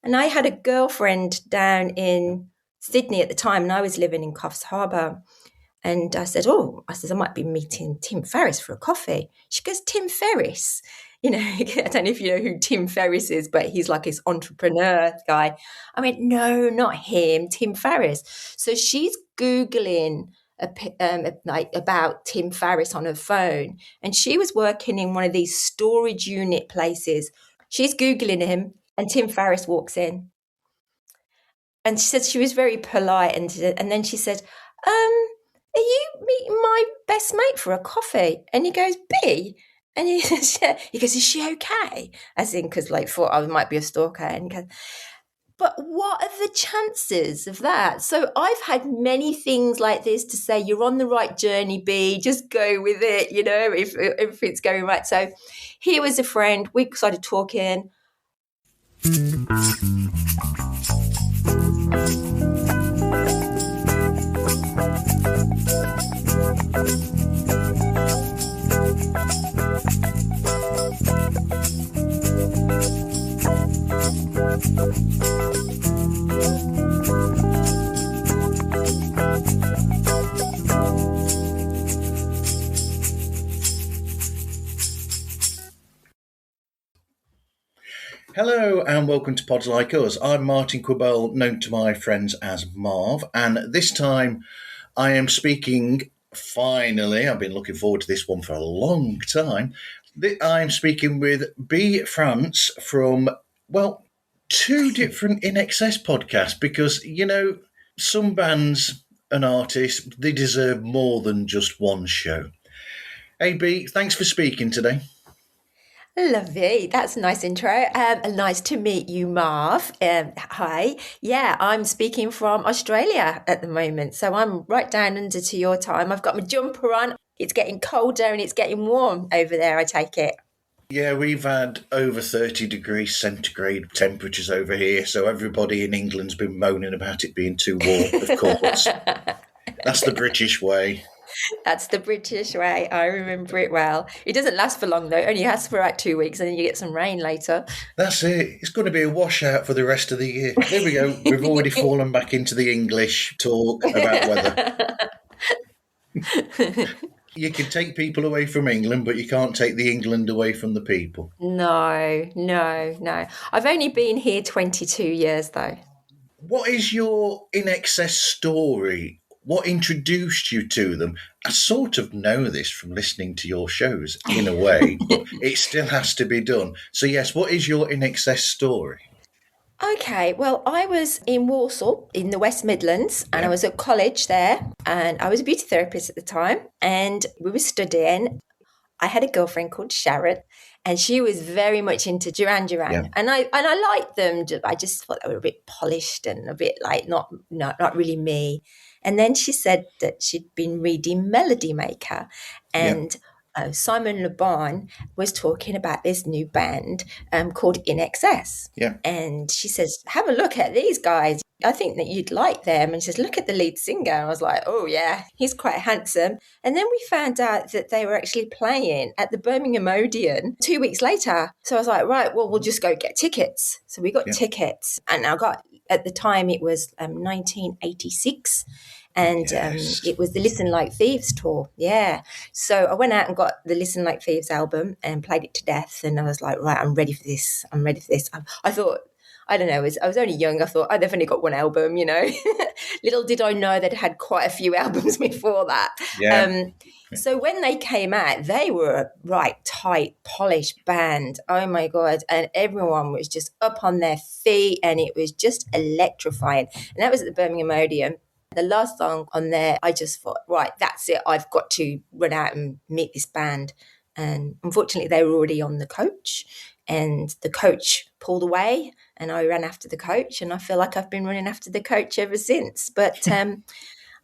And I had a girlfriend down in Sydney at the time, and I was living in Coffs Harbour. And I said, I might be meeting Tim Ferriss for a coffee. She goes, Tim Ferriss? I don't know if you know who Tim Ferriss is, but he's like his entrepreneur guy. I went, no, not him, Tim Ferriss. So she's Googling about Tim Ferriss on her phone. And she was working in one of these storage unit places. She's Googling him, and Tim Ferriss walks in. And she said she was very polite. And then she said, are you meeting my best mate for a coffee? And he goes, B? And he goes, is she okay? As in, because thought I might be a stalker. And he goes, but what are the chances of that? So I've had many things like this to say, you're on the right journey, B, just go with it, if it's going right. So he was a friend. We started talking. Hello and welcome to Pods Like Us. I'm Martin Quibell, known to my friends as Marv, and this time I am speaking, finally, I've been looking forward to this one for a long time, I'm speaking with B. France from, two different INXS podcasts, because, some bands and artists, they deserve more than just one show. Hey B, thanks for speaking today. Lovely. That's a nice intro. Nice to meet you, Marv. Hi. Yeah, I'm speaking from Australia at the moment. So I'm right down under to your time. I've got my jumper on. It's getting colder and it's getting warm over there, I take it. Yeah, we've had over 30 degrees centigrade temperatures over here. So everybody in England's been moaning about it being too warm, of course. That's the British way. That's the British way. I remember it well. It doesn't last for long, though. It only lasts for about 2 weeks, and then you get some rain later. That's it. It's going to be a washout for the rest of the year. There we go. We've already fallen back into the English talk about weather. You can take people away from England, but you can't take the England away from the people. No. I've only been here 22 years, though. What is your INXS story? What introduced you to them? I sort of know this from listening to your shows in a way, but it still has to be done. So yes, what is your INXS story? Okay, well, I was in Walsall in the West Midlands, and I was at college there, and I was a beauty therapist at the time, and we were studying. I had a girlfriend called Sharon, and she was very much into Duran Duran, and I liked them. I just thought they were a bit polished and a bit not really me. And then she said that she'd been reading Melody Maker, and Simon Le Bon was talking about this new band called INXS. Yeah. And she says, have a look at these guys. I think that you'd like them. And she says, look at the lead singer. And I was like, oh, yeah, he's quite handsome. And then we found out that they were actually playing at the Birmingham Odeon 2 weeks later. So I was like, right, well, we'll just go get tickets. So we got tickets. And I got, at the time, it was 1986. And it was the Listen Like Thieves tour. Yeah. So I went out and got the Listen Like Thieves album and played it to death. And I was like, right, I'm ready for this. I thought, I don't know, I was only young. I thought, they've only got one album, Little did I know they'd had quite a few albums before that. Yeah. So when they came out, they were a right tight, polished band. Oh, my God. And everyone was just up on their feet, and it was just electrifying. And that was at the Birmingham Odeon. The last song on there, I just thought, right, that's it. I've got to run out and meet this band. And unfortunately, they were already on the coach, and the coach pulled away, and I ran after the coach, and I feel like I've been running after the coach ever since. But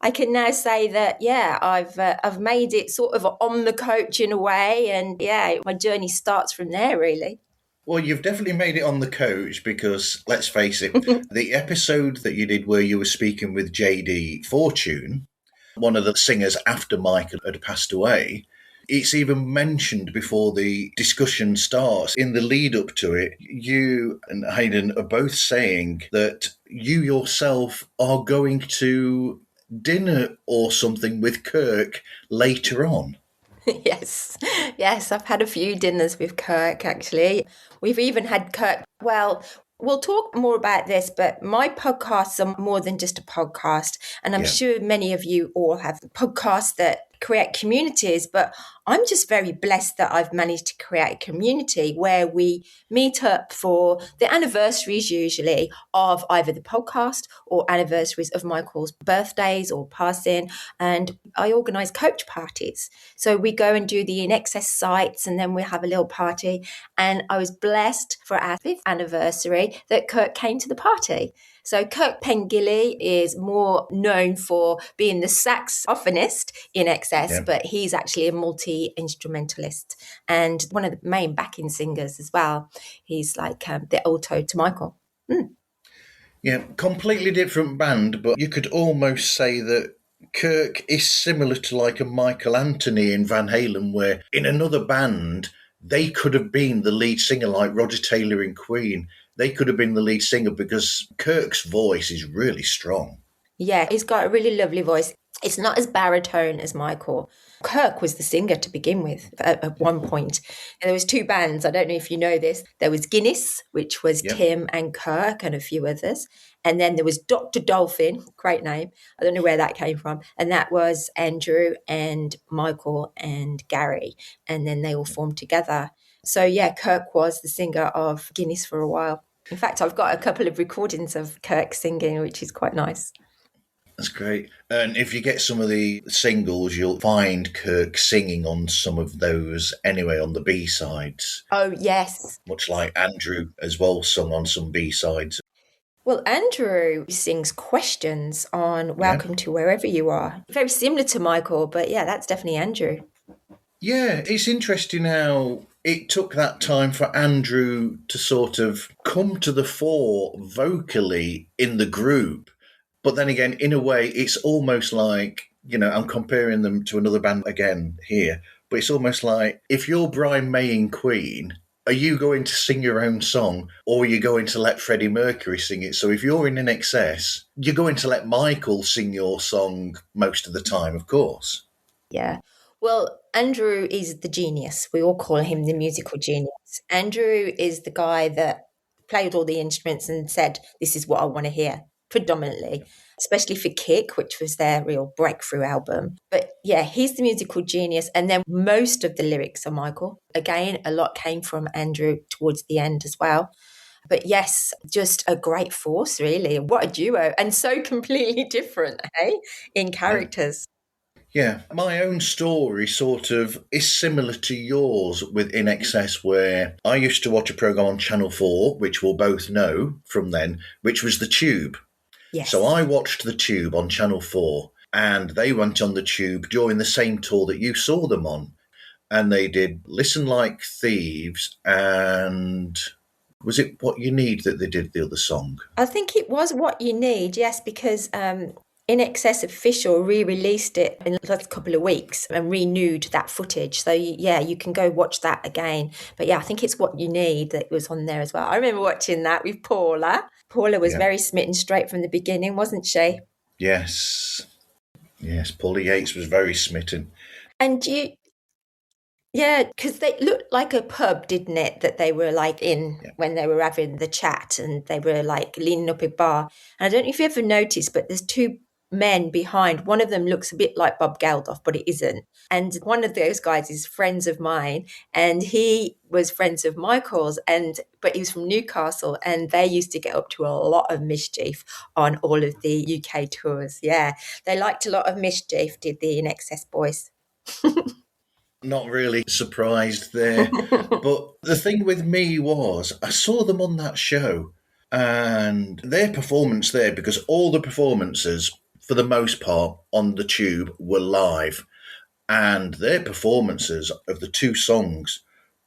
I can now say that, I've made it sort of on the coach in a way, and my journey starts from there, really. Well, you've definitely made it on the coach because, let's face it, the episode that you did where you were speaking with JD Fortune, one of the singers after Michael had passed away, It's even mentioned before the discussion starts. In the lead up to it, you and Hayden are both saying that you yourself are going to dinner or something with Kirk later on. Yes, yes, I've had a few dinners with Kirk actually. We've even had Kirk. Well, we'll talk more about this, but my podcasts are more than just a podcast. And I'm Yeah. sure many of you all have podcasts that create communities, but I'm just very blessed that I've managed to create a community where we meet up for the anniversaries usually of either the podcast or anniversaries of Michael's birthdays or passing. And I organise coach parties. So we go and do the INXS sites and then we have a little party. And I was blessed for our 5th anniversary that Kirk came to the party. So Kirk Pengilly is more known for being the saxophonist in INXS, Yeah. but he's actually a multi-instrumentalist and one of the main backing singers as well. He's like the alto to Michael. Yeah, completely different band, but you could almost say that Kirk is similar to like a Michael Anthony in Van Halen, where in another band, they could have been the lead singer, like Roger Taylor in Queen. They could have been the lead singer because Kirk's voice is really strong. Yeah, he's got a really lovely voice. It's not as baritone as Michael. Kirk was the singer to begin with at one point. And there was 2 bands. I don't know if you know this. There was Guinness, which was Yeah. Tim and Kirk and a few others. And then there was Dr. Dolphin, great name. I don't know where that came from. And that was Andrew and Michael and Gary. And then they all formed together. So yeah, Kirk was the singer of Guinness for a while. In fact, I've got a couple of recordings of Kirk singing, which is quite nice. That's great. And if you get some of the singles, you'll find Kirk singing on some of those anyway on the B-sides, Oh, yes. much like Andrew as well sung on some B-sides. Well, Andrew sings questions on Yeah. Welcome to Wherever You Are. Very similar to Michael, but yeah, that's definitely Andrew. Yeah, it's interesting how it took that time for Andrew to sort of come to the fore vocally in the group. But then again, in a way, it's almost like, I'm comparing them to another band again here, but it's almost like if you're Brian May in Queen, are you going to sing your own song or are you going to let Freddie Mercury sing it? So if you're in INXS, you're going to let Michael sing your song most of the time, of course. Yeah. Well, Andrew is the genius. We all call him the musical genius. Andrew is the guy that played all the instruments and said, "This is what I want to hear," predominantly, especially for Kick, which was their real breakthrough album. But yeah, he's the musical genius. And then most of the lyrics are Michael. Again, a lot came from Andrew towards the end as well. But yes, just a great force, really. What a duo. And so completely different, hey, in Yeah. characters. Yeah, my own story sort of is similar to yours with INXS, where I used to watch a program on Channel 4, which we'll both know from then, which was The Tube. Yes. So I watched The Tube on Channel 4, and they went on The Tube during the same tour that you saw them on. And they did Listen Like Thieves, and was it What You Need that they did the other song? I think it was What You Need, yes, because INXS Official re-released it in the last couple of weeks and renewed that footage. So yeah, you can go watch that again. But yeah, I think it's What You Need that was on there as well. I remember watching that with Paula. Paula was Yeah. very smitten straight from the beginning, wasn't she? Yes. Yes, Paula Yates was very smitten. And yeah, because they looked like a pub, didn't it, that they were like in when they were having the chat and they were like leaning up a bar. And I don't know if you ever noticed, but there's 2 men behind. One of them looks a bit like Bob Geldof, but it isn't. And one of those guys is friends of mine, and he was friends of Michael's, but he was from Newcastle, and they used to get up to a lot of mischief on all of the UK tours. Yeah, they liked a lot of mischief, did the INXS boys. Not really surprised there. But the thing with me was, I saw them on that show and their performance there, because all the performances, for the most part, on the Tube were live. And their performances of the 2 songs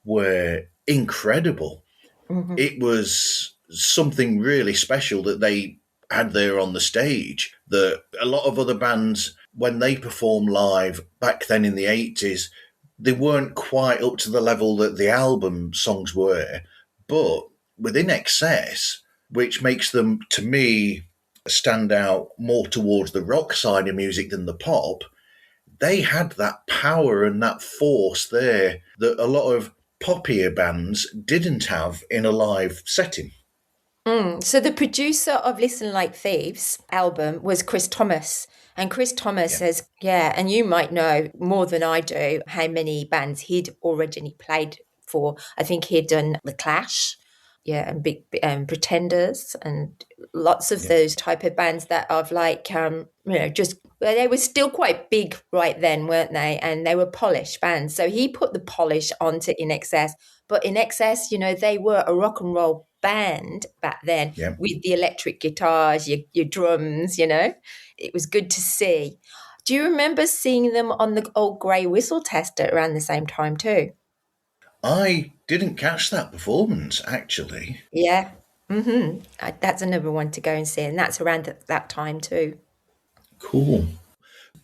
were incredible. Mhm. It was something really special that they had there on the stage, that a lot of other bands, when they perform live back then in the 80s, they weren't quite up to the level that the album songs were, but with INXS, which makes them, to me, stand out more towards the rock side of music than the pop, they had that power and that force there that a lot of poppier bands didn't have in a live setting. So the producer of Listen Like Thieves album was Chris Thomas. And Chris Thomas Yeah. says, yeah, and you might know more than I do how many bands he'd originally played for. I think he'd done The Clash, yeah, and Big Pretenders, and lots of Yeah. those type of bands that of like, just well, they were still quite big right then, weren't they? And they were polished bands. So he put the polish onto INXS. But INXS, they were a rock and roll band back then Yeah. with the electric guitars, your drums, It was good to see. Do you remember seeing them on the old grey whistle tester around the same time too? I didn't catch that performance, actually. Yeah. That's another one to go and see, and that's around that time too. Cool.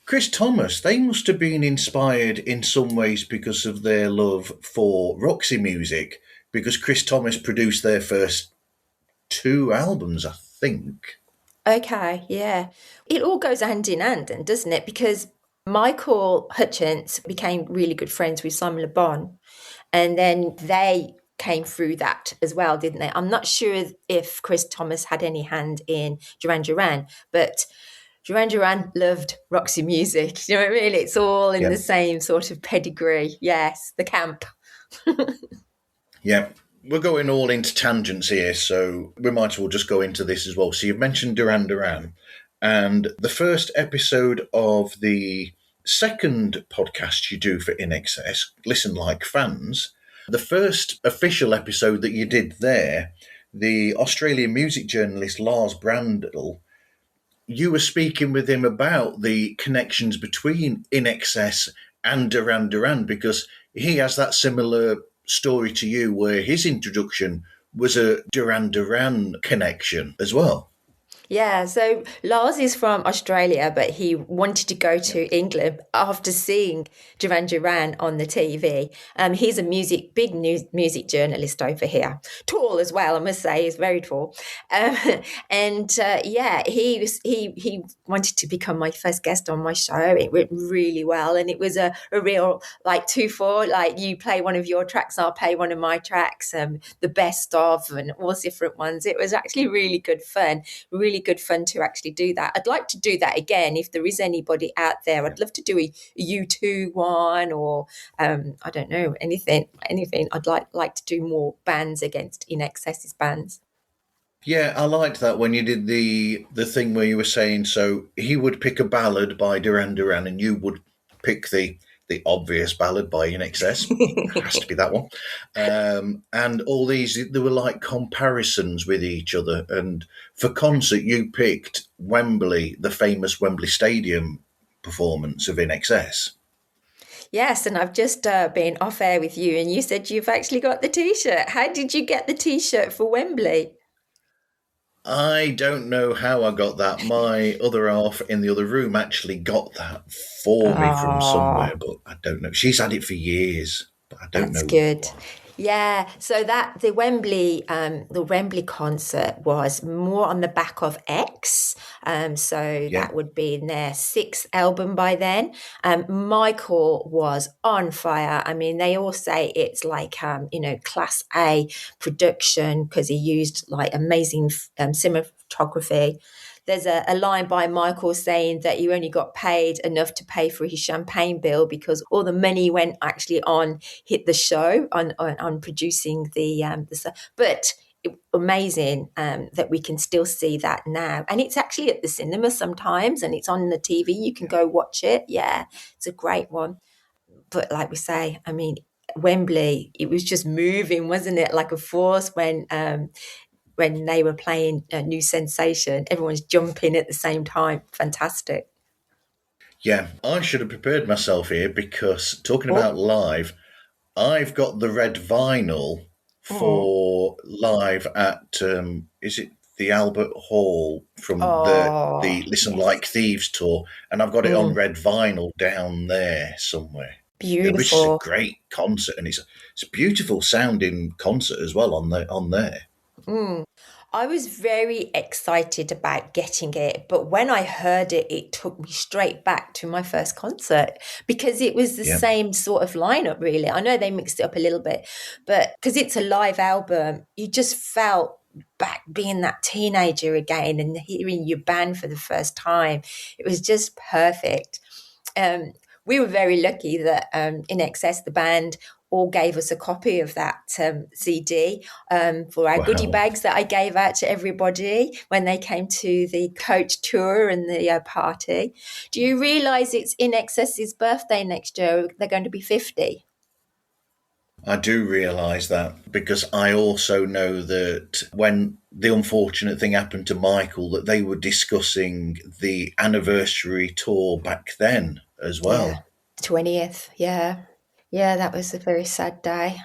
Chris Thomas, they must have been inspired in some ways because of their love for Roxy music, because Chris Thomas produced their first two albums, I think. Okay, yeah. It all goes hand in hand, then, doesn't it? Because Michael Hutchence became really good friends with Simon Le Bon, and then they came through that as well, didn't they? I'm not sure if Chris Thomas had any hand in Duran Duran, but Duran Duran loved Roxy music. You know what I mean? It's all in Yeah. the same sort of pedigree. Yes, the camp. Yeah. We're going all into tangents here, so we might as well just go into this as well. So you've mentioned Duran Duran, and the first episode of the second podcast you do for INXS, Listen Like Fans, the first official episode that you did there, the Australian music journalist Lars Brandl, you were speaking with him about the connections between INXS and Duran Duran, because he has that similar story to you where his introduction was a Duran Duran connection as well. Yeah, so Lars is from Australia, but he wanted to go to England after seeing Duran Duran on the TV. He's a big music journalist over here, tall as well. I must say, he's very tall. Um, and he wanted to become my first guest on my show. It went really well, and it was a real like 2-4. Like you play one of your tracks, I'll play one of my tracks. The best of and all different ones. It was actually really good fun. Really good fun to actually do that. I'd like to do that again if there is anybody out there. I'd love to do a U2 one or I don't know, anything. I'd like to do more bands against INXS's bands. Yeah, I liked that when you did the thing where you were saying, so he would pick a ballad by Duran Duran and you would pick the obvious ballad by INXS. Has to be that one. And all these, there were like comparisons with each other. And for concert, you picked Wembley, the famous Wembley Stadium performance of INXS. Yes, and I've just been off air with you and you said you've actually got the T-shirt. How did you get the T-shirt for Wembley? I don't know how I got that. My other half in the other room actually got that for me from somewhere, but I don't know. She's had it for years, but I don't That's know good. why. Yeah, so that the Wembley concert was more on the back of X. So Yeah, that would be in their sixth album by then. Michael was on fire. I mean, they all say it's like class A production because he used like amazing cinematography. There's a line by Michael saying that he only got paid enough to pay for his champagne bill because all the money went actually on hit the show on producing the stuff. But amazing that we can still see that now, and it's actually at the cinema sometimes, and it's on the TV. You can go watch it. Yeah, it's a great one. But like we say, I mean, Wembley, it was just moving, wasn't it? Like a force when they were playing a New Sensation. Everyone's jumping at the same time. Fantastic. yeah. I should have prepared myself here because talking Oh, about live, I've got the red vinyl oh, for live at is it the Albert Hall from the oh, Listen yes. Like Thieves tour, and I've got it on Mm. red vinyl down there somewhere. which is a Beautiful. great concert, and it's a beautiful sounding concert as well on there. I was very excited about getting it, but when I heard it, it took me straight back to my first concert because it was the Yeah. same sort of lineup, really. I know they mixed it up a little bit, but because it's a live album, you just felt back being that teenager again and hearing your band for the first time. It was just perfect. We were very lucky that INXS, the band, all gave us a copy of that CD for our goodie Wow. bags that I gave out to everybody when they came to the coach tour and the party. Do you realise it's INXS's birthday next year? They're going to be 50. I do realise that because I also know that when the unfortunate thing happened to Michael, that they were discussing the anniversary tour back then as Yeah, well. 20th. Yeah. Yeah, that was a very sad day.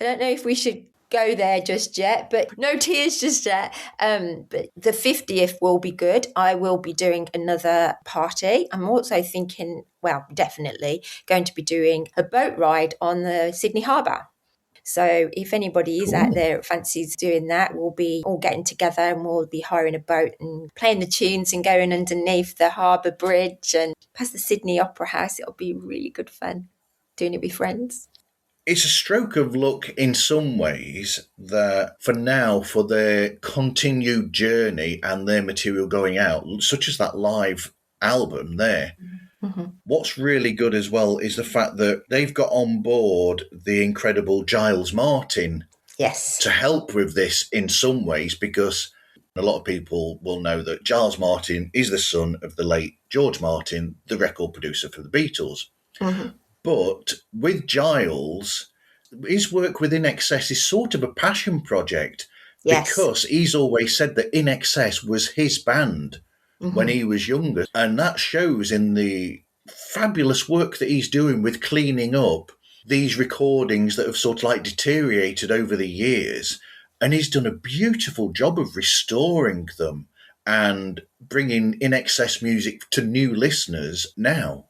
I don't know if we should go there just yet, but no tears just yet. But the 50th will be good. I will be doing another party. I'm also thinking, well, definitely going to be doing a boat ride on the Sydney Harbour. So if anybody is out Cool. there that fancies doing that, we'll be all getting together and we'll be hiring a boat and playing the tunes and going underneath the harbour bridge and past the Sydney Opera House. It'll be really good fun doing it with friends. It's a stroke of luck in some ways that for now, for their continued journey and their material going out, such as that live album there, Mhm. what's really good as well is the fact that they've got on board the incredible Giles Martin Yes. to help with this in some ways, because a lot of people will know that Giles Martin is the son of the late George Martin, the record producer for the Beatles. Mhm. But with Giles, his work with INXS is sort of a passion project Yes. because he's always said that INXS was his band when Mhm. he was younger. And that shows in the fabulous work that he's doing with cleaning up these recordings that have sort of like deteriorated over the years. And he's done a beautiful job of restoring them and bringing INXS music to new listeners now.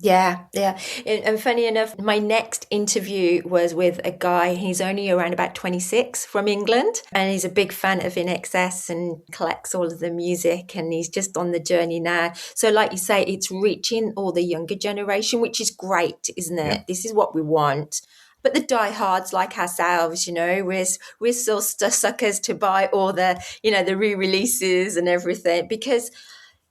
Yeah, yeah. And funny enough, my next interview was with a guy, he's only around about 26 from England, and he's a big fan of INXS and collects all of the music, and he's just on the journey now. So like you say, it's reaching all the younger generation, which is great, isn't Yeah. it? This is what we want. But the diehards like ourselves, we're still suckers to buy all the re-releases and everything because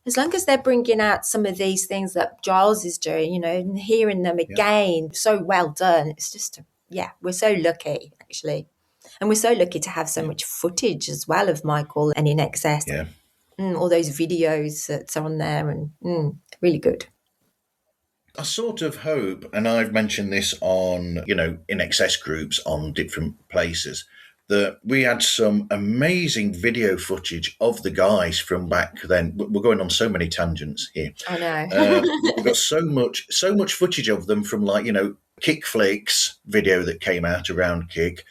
as long as they're bringing out some of these things that Giles is doing, and hearing them Yeah. again, so well done. It's just, yeah, we're so lucky, actually. And we're so lucky to have so Yeah. much footage as well of Michael and INXS. Yeah. All those videos that's on there and really good. I sort of hope, and I've mentioned this on, in excess groups on different places, that we had some amazing video footage of the guys from back then. We're going on so many tangents here. I know. We've got so much footage of them from Kick Flakes video that came out around Kick.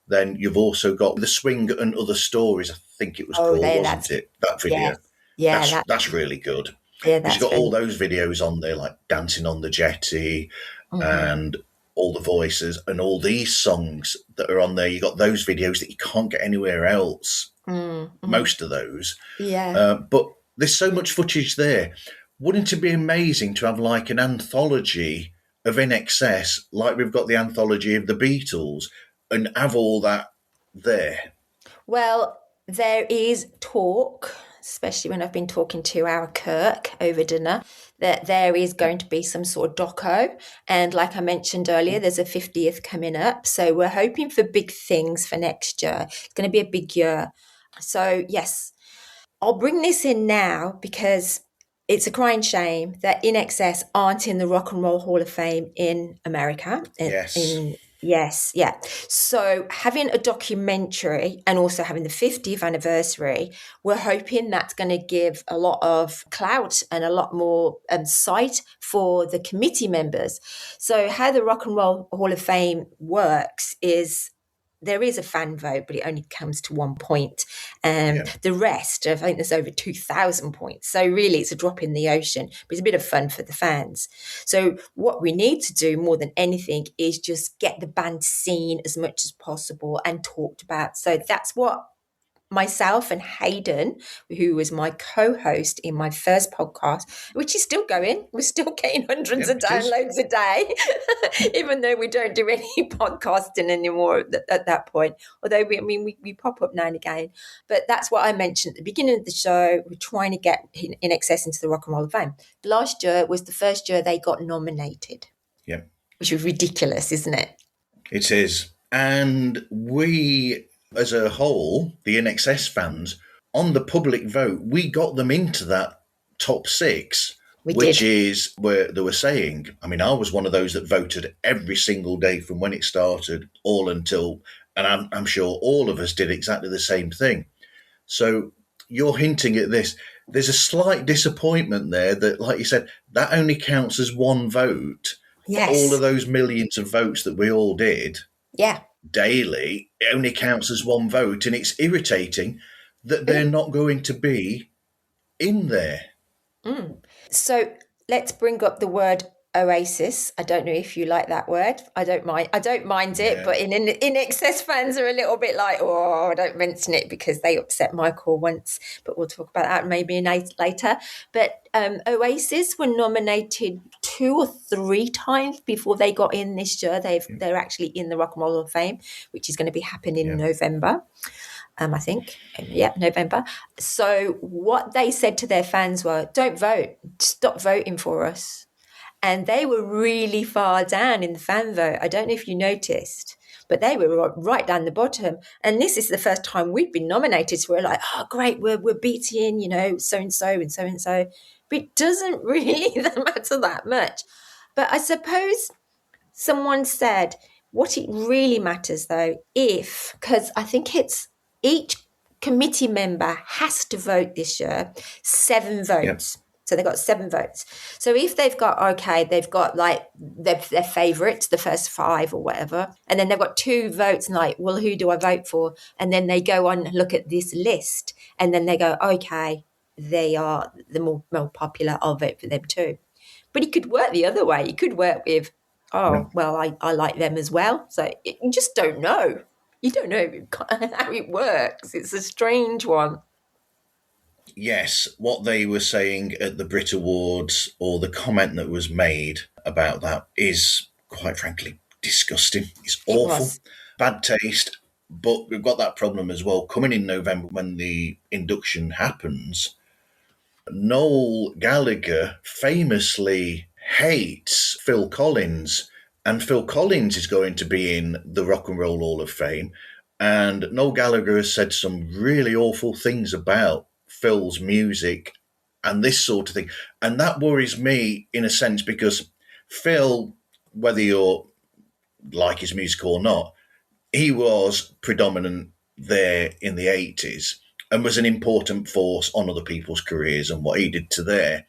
Then you've also got the Swing and Other Stories, I think it was Oh, called, there, wasn't it? That yes. video. Yeah, That's really good. yeah, Because you've that's got all really. those videos on there, like Dancing on the Jetty Mhm. and all the voices and all these songs that are on there. You got those videos that you can't get anywhere else, Mm-hmm. most of those. Yeah. But there's so much footage there. Wouldn't it be amazing to have like an anthology of INXS, like we've got the anthology of the Beatles, and have all that there? Well, there is talk, especially when I've been talking to our Kirk over dinner, that there is going to be some sort of doco. And like I mentioned earlier, there's a 50th coming up. So we're hoping for big things for next year. It's going to be a big year. So, yes, I'll bring this in now because it's a crying shame that INXS aren't in the Rock and Roll Hall of Fame in America. Yes. Yes, yeah. So having a documentary and also having the 50th anniversary, we're hoping that's going to give a lot of clout and a lot more sight for the committee members. So how the Rock and Roll Hall of Fame works is there is a fan vote, but it only comes to 1 point. The rest, I think there's over 2,000 points. So really it's a drop in the ocean, but it's a bit of fun for the fans. So what we need to do more than anything is just get the band seen as much as possible and talked about. So that's what myself and Hayden, who was my co-host in my first podcast, which is still going. We're still getting hundreds of downloads a day, even though we don't do any podcasting anymore at that point. Although we pop up now and again. But that's what I mentioned at the beginning of the show. We're trying to get INXS into the Rock and Roll of Fame. Last year was the first year they got nominated. Yeah. Which was ridiculous, isn't it? It is. And we, as a whole, the INXS fans, on the public vote, we got them into that top 6, which is where they were saying, I mean, I was one of those that voted every single day from when it started all until, and I'm sure all of us did exactly the same thing. So you're hinting at this. There's a slight disappointment there that, like you said, that only counts as 1 vote. Yes. For all of those millions of votes that we all did. Yeah. Daily, it only counts as 1 vote, and it's irritating that they're not going to be in there. So let's bring up the word Oasis. I don't know if you like that word. I don't mind it, but INXS fans are a little bit like, oh, don't mention it because they upset Michael once. But we'll talk about that maybe later. But Oasis were nominated 2 or 3 times before they got in this year. They're actually in the Rock and Roll of Fame, which is going to be happening in November. I think. November. So what they said to their fans were, don't vote. Stop voting for us. And they were really far down in the fan vote. I don't know if you noticed, but they were right down the bottom. And this is the first time we've been nominated. So we're like, oh, great, we're beating, so-and-so and so-and-so. But it doesn't really matter that much. But I suppose someone said what it really matters, though, because I think it's each committee member has to vote this year 7 votes. Yep. So they've got 7 votes. So if they've got like their favourites, the first 5 or whatever, and then they've got 2 votes and like, well, who do I vote for? And then they go on and look at this list and then they go, okay, they are the more popular, I'll vote for them too. But it could work the other way. You could work with, well, I like them as well. So you just don't know. You don't know how it works. It's a strange one. Yes, what they were saying at the Brit Awards, or the comment that was made about that, is quite frankly disgusting. It's awful. Bad taste. But we've got that problem as well. Coming in November when the induction happens, Noel Gallagher famously hates Phil Collins, and Phil Collins is going to be in the Rock and Roll Hall of Fame. And Noel Gallagher has said some really awful things about Phil's music and this sort of thing. And that worries me in a sense because Phil, whether you like his music or not, he was predominant there in the 80s and was an important force on other people's careers and what he did to there.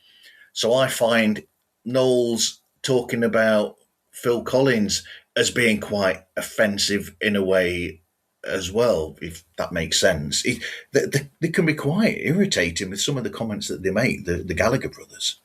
So I find Noel's talking about Phil Collins as being quite offensive in a way as well, if that makes sense. They can be quite irritating with some of the comments that they make, the Gallagher brothers.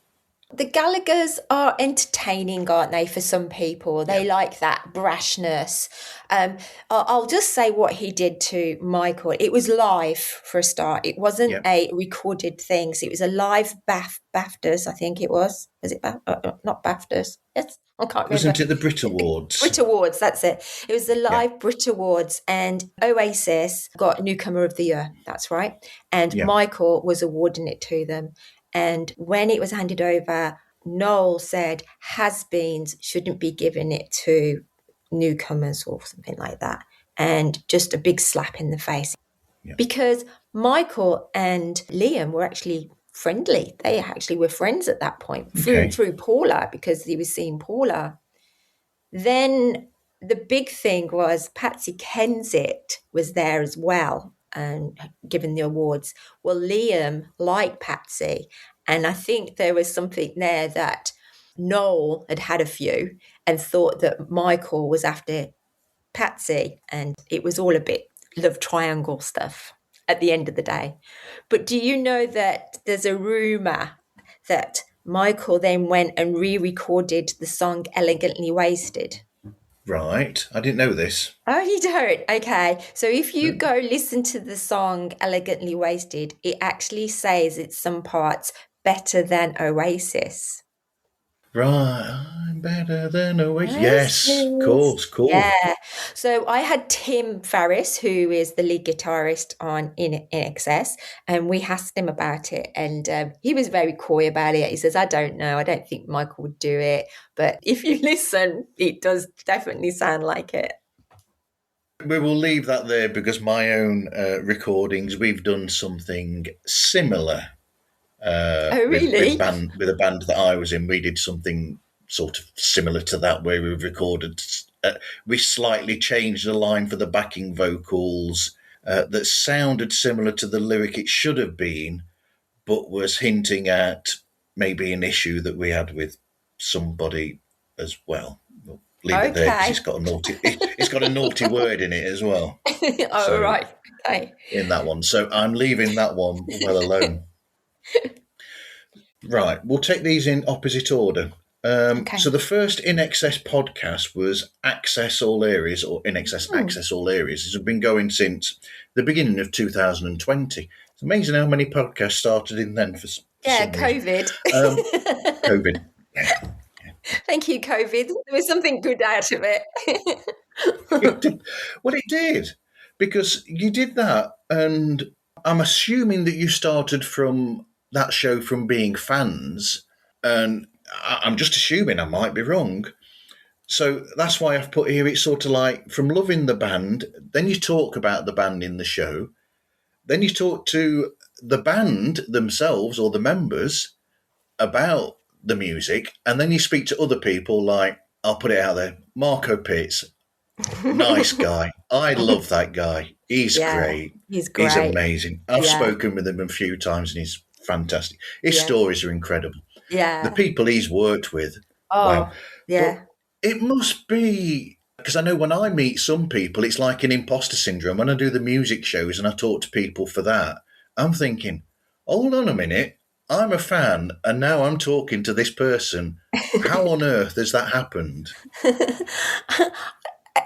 The Gallaghers are entertaining, aren't they, for some people? They like that brashness. I'll just say what he did to Michael. It was live for a start. It wasn't a recorded thing. So it was a live BAFTAs, I think it was. Was it not BAFTAs? Yes, I can't remember. Wasn't it the Brit Awards? Brit Awards, that's it. It was the live Brit Awards, and Oasis got Newcomer of the Year. That's right. And Michael was awarding it to them. And when it was handed over, Noel said has-beens shouldn't be giving it to newcomers or something like that. And just a big slap in the face. Yeah. Because Michael and Liam were actually friendly. They actually were friends at that point through Paula, because he was seeing Paula. Then the big thing was Patsy Kensit was there as well and given the awards. Well, Liam liked Patsy, and I think there was something there that Noel had a few and thought that Michael was after Patsy, and it was all a bit love triangle stuff at the end of the day. But do you know that there's a rumour that Michael then went and re-recorded the song Elegantly Wasted? Right. I didn't know this. Oh, you don't? Okay. So if you go listen to the song Elegantly Wasted, it actually says it's some parts better than Oasis. Right. I'm better than always. Yes. Of Oasis. course. Cool. Yeah. So I had Tim Ferriss, who is the lead guitarist on INXS, and we asked him about it. And he was very coy about it. He says, I don't know. I don't think Michael would do it. But if you listen, it does definitely sound like it. We will leave that there because my own recordings, we've done something similar. Oh, really? With a band that I was in, we did something sort of similar to that where we recorded. We slightly changed the line for the backing vocals that sounded similar to the lyric it should have been, but was hinting at maybe an issue that we had with somebody as well. We'll leave it there because it's got a naughty word in it as well. Oh, so, right. Okay. In that one. So I'm leaving that one well alone. Right, we'll take these in opposite order. Okay. So the first INXS podcast was Access All Areas, or INXS Access All Areas. This has been going since the beginning of 2020. It's amazing how many podcasts started in then for COVID. COVID. Yeah. Thank you, COVID. There was something good out of it. Well, it did, because you did that, and I'm assuming that you started from that show from being fans, and I'm just assuming, I might be wrong. So that's why I've put here, it's sort of like from loving the band, then you talk about the band in the show, then you talk to the band themselves or the members about the music, and then you speak to other people like, I'll put it out there, Marco Pitts, nice guy. I love that guy. He's great. He's great. He's amazing. I've spoken with him a few times and he's fantastic. His stories are incredible. Yeah. The people he's worked with. Oh, wow. Yeah. But it must be, because I know when I meet some people, it's like an imposter syndrome. When I do the music shows and I talk to people for that, I'm thinking, hold on a minute, I'm a fan and now I'm talking to this person. How on earth has that happened?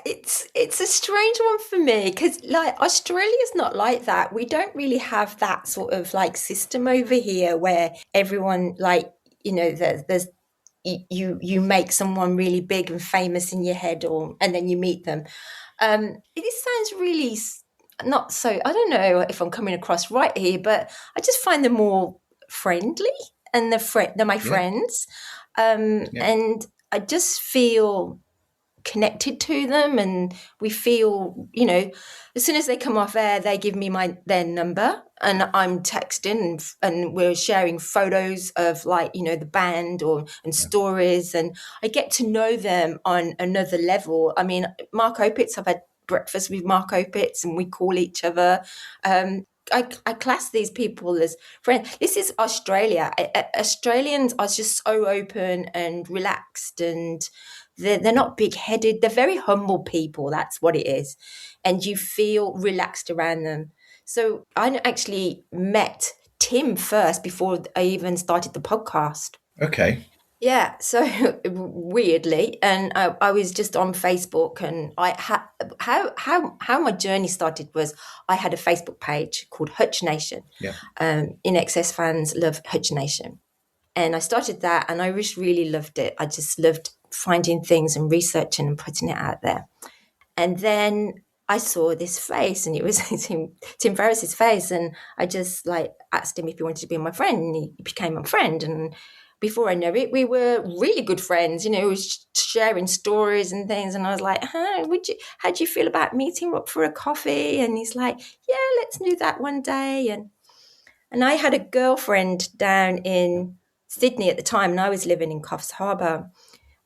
It's a strange one for me because like Australia's not like that. We don't really have that sort of like system over here where everyone like, you know, there's you make someone really big and famous in your head and then you meet them. It sounds really not so, I don't know if I'm coming across right here, but I just find them more friendly and they're my friends. And I just feel connected to them, and we feel, you know, as soon as they come off air, they give me their number and I'm texting and we're sharing photos of like, you know, the band and stories, and I get to know them on another level. I mean, Mark Opitz, I've had breakfast with Mark Opitz and we call each other. I class these people as friends. This is Australia. Australians are just so open and relaxed, and they're not big-headed. They're very humble people. That's what it is. And you feel relaxed around them. So I actually met Tim first before I even started the podcast. Okay. Yeah, so weirdly, and I was just on Facebook, and how my journey started was I had a Facebook page called Hutch Nation. Yeah. INXS fans love Hutch Nation, and I started that, and I just really loved it. I just loved finding things and researching and putting it out there. And then I saw this face, and it was Tim Ferriss's face, and I just like asked him if he wanted to be my friend, and he became my friend. And before I know it, we were really good friends. You know, we were sharing stories and things. And I was like, how do you feel about meeting up for a coffee? And he's like, yeah, let's do that one day. And I had a girlfriend down in Sydney at the time, and I was living in Coffs Harbour.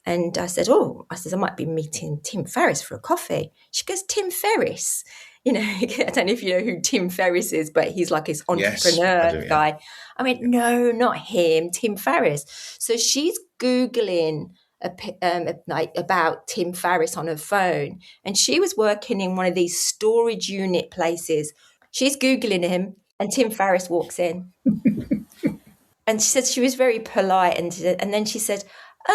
And I said, I might be meeting Tim Ferriss for a coffee. She goes, Tim Ferriss? You know, I don't know if you know who Tim Ferriss is, but he's like his entrepreneur guy. I went, no, not him, Tim Ferriss. So she's Googling like about Tim Ferriss on her phone, and she was working in one of these storage unit places. She's Googling him, and Tim Ferriss walks in. And she said she was very polite, and then she said, "Are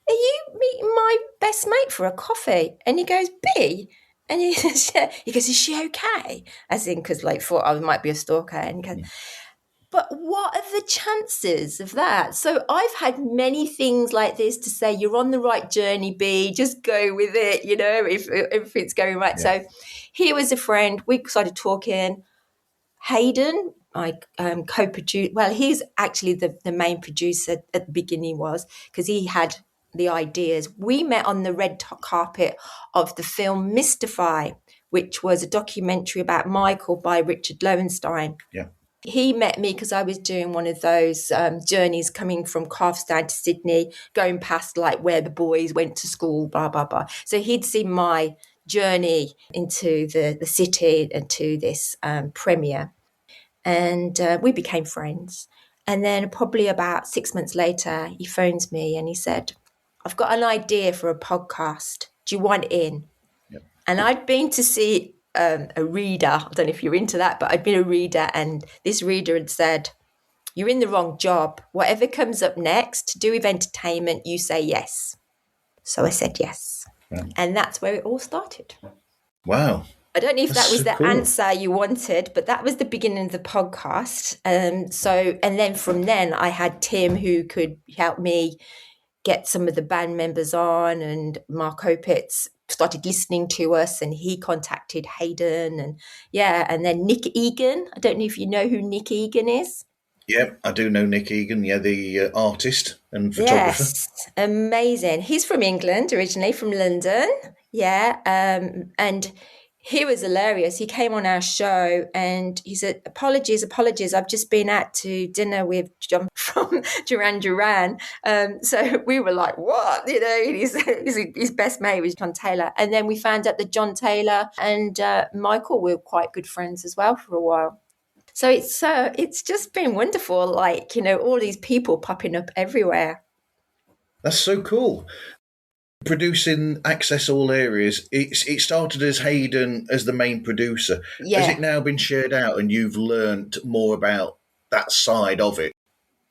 you meeting my best mate for a coffee?" And he goes, "B," and he says, yeah. He goes, "Is she okay?" As in, because like thought I might be a stalker, and he goes, "But what are the chances of that?" So I've had many things like this to say, "You're on the right journey, B. Just go with it, if it's going right." Yeah. So he was a friend. We started talking. Hayden, I co-produced. Well, he's actually the main producer at the beginning, was because he had the ideas. We met on the red carpet of the film Mystify, which was a documentary about Michael by Richard Lowenstein. Yeah. He met me because I was doing one of those journeys coming from Calfstown to Sydney, going past like where the boys went to school, blah, blah, blah. So he'd seen my journey into the city and to this premiere. And we became friends. And then probably about 6 months later, he phones me and he said, "I've got an idea for a podcast. Do you want in?" Yep. And I'd been to see a reader. I don't know if you're into that, but I'd been a reader. And this reader had said, "You're in the wrong job. Whatever comes up next to do with entertainment, you say yes." So I said yes. Right. And that's where it all started. Wow. I don't know if that was the answer you wanted, but that was the beginning of the podcast. And then from then I had Tim, who could help me get some of the band members on, and Mark Opitz started listening to us, and he contacted Hayden, and then Nick Egan. I don't know if you know who Nick Egan is. Yeah, I do know Nick Egan, the artist and photographer. Yes, amazing. He's from England, originally from London. Yeah, and he was hilarious. He came on our show and he said, apologies, I've just been out to dinner with John from Duran Duran. So we were like, what? His best mate was John Taylor. And then we found out that John Taylor and Michael were quite good friends as well for a while. So it's just been wonderful, like, all these people popping up everywhere. That's so cool. Producing Access All Areas, it started as Hayden as the main producer. Yeah. Has it now been shared out and you've learnt more about that side of it?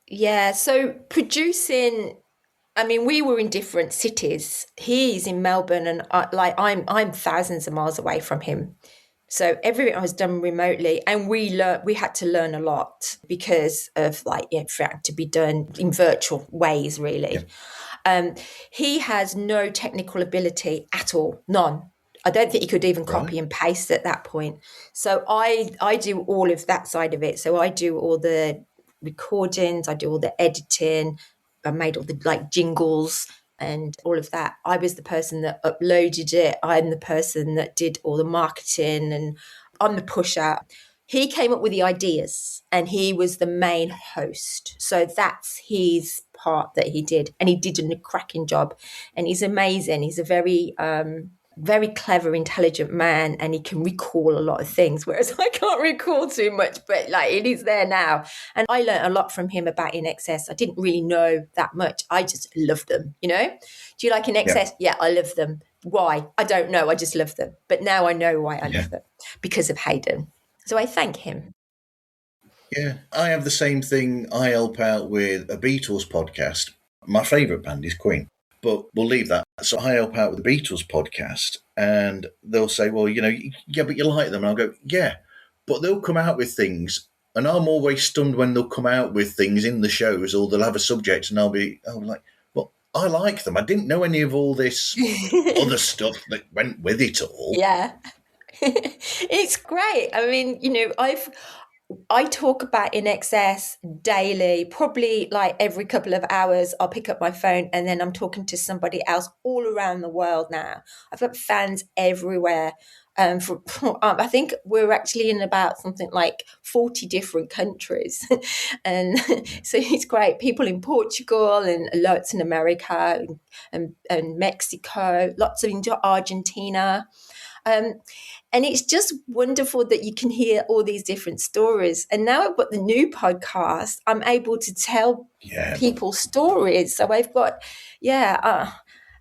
Yeah, so producing, I mean, we were in different cities. He's in Melbourne and I'm thousands of miles away from him. So everything was done remotely, and we had to learn a lot because of for it to be done in virtual ways, really. Yeah. He has no technical ability at all, none. I don't think he could even copy and paste at that point. So I do all of that side of it. So I do all the recordings, I do all the editing, I made all the jingles and all of that. I was the person that uploaded it. I'm the person that did all the marketing, and I'm the pusher. He came up with the ideas and he was the main host. So that's his part that he did. And he did a cracking job. And he's amazing. He's a very, very clever, intelligent man, and he can recall a lot of things, whereas I can't recall too much, but it is there now. And I learned a lot from him about INXS. I didn't really know that much. I just love them, Do you like INXS? Yeah, I love them. Why? I don't know. I just love them. But now I know why I love them, because of Hayden. So I thank him. Yeah, I have the same thing. I help out with a Beatles podcast. My favourite band is Queen. But we'll leave that. So I help out with the Beatles podcast, and they'll say, well, yeah, but you like them. And I'll go, yeah, but they'll come out with things. And I'm always stunned when they'll come out with things in the shows, or they'll have a subject and I'll be like, well, I like them. I didn't know any of all this other stuff that went with it all. Yeah. It's great. I mean, I talk about INXS daily, probably every couple of hours. I'll pick up my phone and then I'm talking to somebody else all around the world now. I've got fans everywhere. I think we're actually in about something like 40 different countries. And so it's great. People in Portugal and lots in America and Mexico, lots of Argentina. And it's just wonderful that you can hear all these different stories. And now I've got the new podcast, I'm able to tell people stories. So I've got,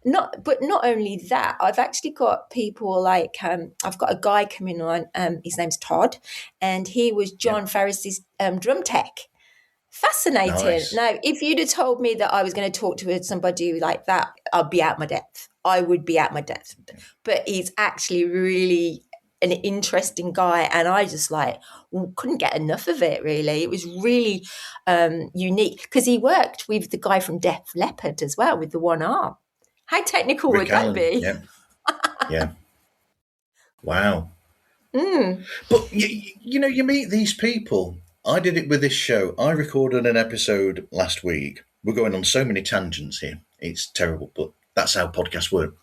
not only that, I've actually got people like, I've got a guy coming on, his name's Todd, and he was John Farris's drum tech. Fascinating. Nice. Now, if you'd have told me that I was going to talk to somebody like that, I'd be out my depth. I would be out my depth. But he's actually really an interesting guy, and I just couldn't get enough of it, really. It was really unique because he worked with the guy from Def Leppard as well with the one arm. How technical Rick would that Allen. be? Yeah. Wow. Mm. But, you meet these people. I did it with this show. I recorded an episode last week. We're going on so many tangents here. It's terrible, but that's how podcasts work.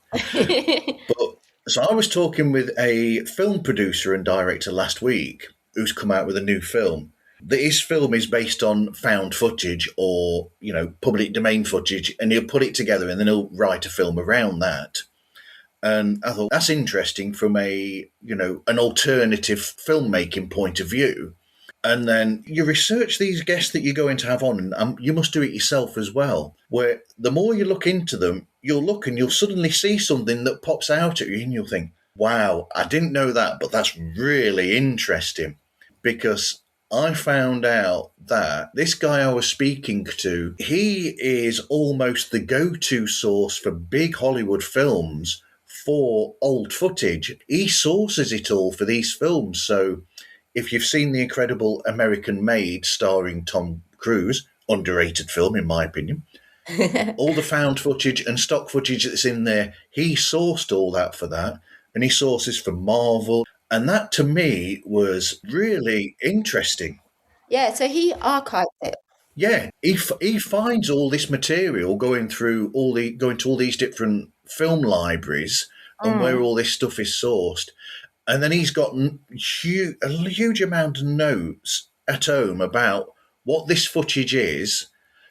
So I was talking with a film producer and director last week who's come out with a new film. His film is based on found footage or, public domain footage, and he'll put it together and then he'll write a film around that. And I thought that's interesting from an alternative filmmaking point of view. And then you research these guests that you're going to have on, and you must do it yourself as well, where the more you look into them, you'll look and you'll suddenly see something that pops out at you and you'll think, wow, I didn't know that, but that's really interesting. Because I found out that this guy I was speaking to, he is almost the go-to source for big Hollywood films for old footage. He sources it all for these films. So if you've seen The Incredible American Maid starring Tom Cruise, underrated film in my opinion, all the found footage and stock footage that's in there, he sourced all that for that. And he sources for Marvel. And that to me was really interesting. Yeah, so he archived it. Yeah, he finds all this material going to all these different film libraries and where all this stuff is sourced. And then he's got a huge amount of notes at home about what this footage is,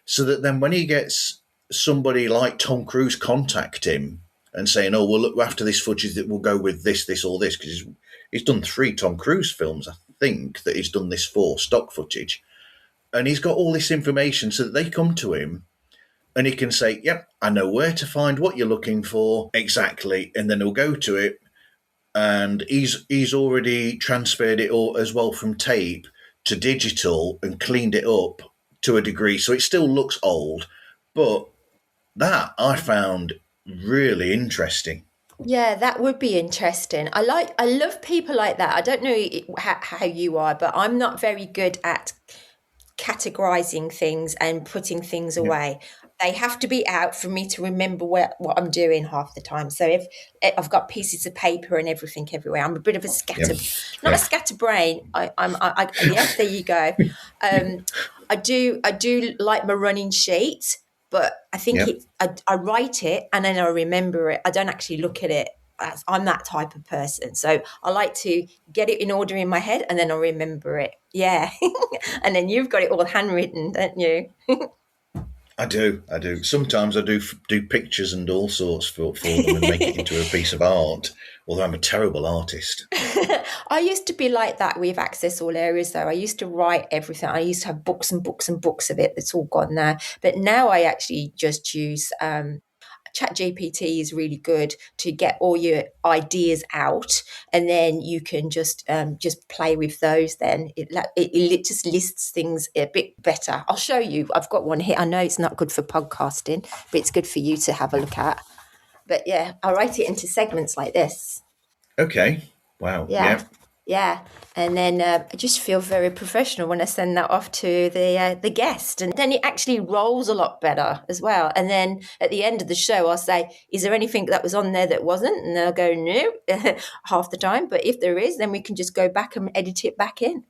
so that then when he gets somebody like Tom Cruise contact him and saying, oh, we'll look after this footage that will go with this, or this, because he's done 3 Tom Cruise films, I think, that he's done this for, stock footage. And he's got all this information so that they come to him and he can say, yep, I know where to find what you're looking for exactly. And then he'll go to it. And he's already transferred it all as well from tape to digital and cleaned it up to a degree. So it still looks old, but that I found really interesting. Yeah, that would be interesting. I love people like that. I don't know how you are, but I'm not very good at categorizing things and putting things away. They have to be out for me to remember what I'm doing half the time. So if I've got pieces of paper and everything everywhere, I'm a bit of a a scatterbrain. Yes, there you go. I do like my running sheet, but I think I write it and then I remember it. I don't actually look at it. I'm that type of person. So I like to get it in order in my head and then I remember it. Yeah. And then you've got it all handwritten, don't you? I do. Sometimes I do pictures and all sorts for them and make it into a piece of art, although I'm a terrible artist. I used to be like that with Access All Areas, though. I used to write everything. I used to have books and books and books of it. That's all gone now. But now I actually just use ChatGPT is really good to get all your ideas out, and then you can just play with those. Then it just lists things a bit better. I'll show you. I've got one here. I know it's not good for podcasting, but it's good for you to have a look at. But yeah, I write it into segments like this. Okay. Wow. Yeah. And then I just feel very professional when I send that off to the guest. And then it actually rolls a lot better as well. And then at the end of the show, I'll say, is there anything that was on there that wasn't? And they'll go, no, half the time. But if there is, then we can just go back and edit it back in.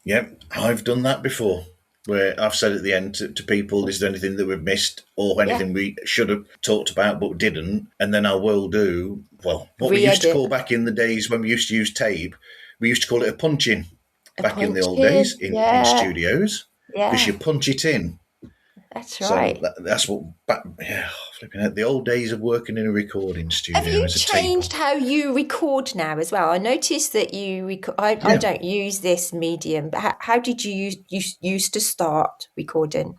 Yep, I've done that before, where I've said at the end to people, is there anything that we've missed or anything we should have talked about but didn't? And then I will do, what we used to call back in the days when we used to use tape, we used to call it a punch-in in the old days in studios, because you punch it in. That's So right. that's what, flipping out the old days of working in a recording Have studio you as a tape. changed how you record now as well? I noticed that you record. I Yeah. don't use this medium, but how did you used to start recording?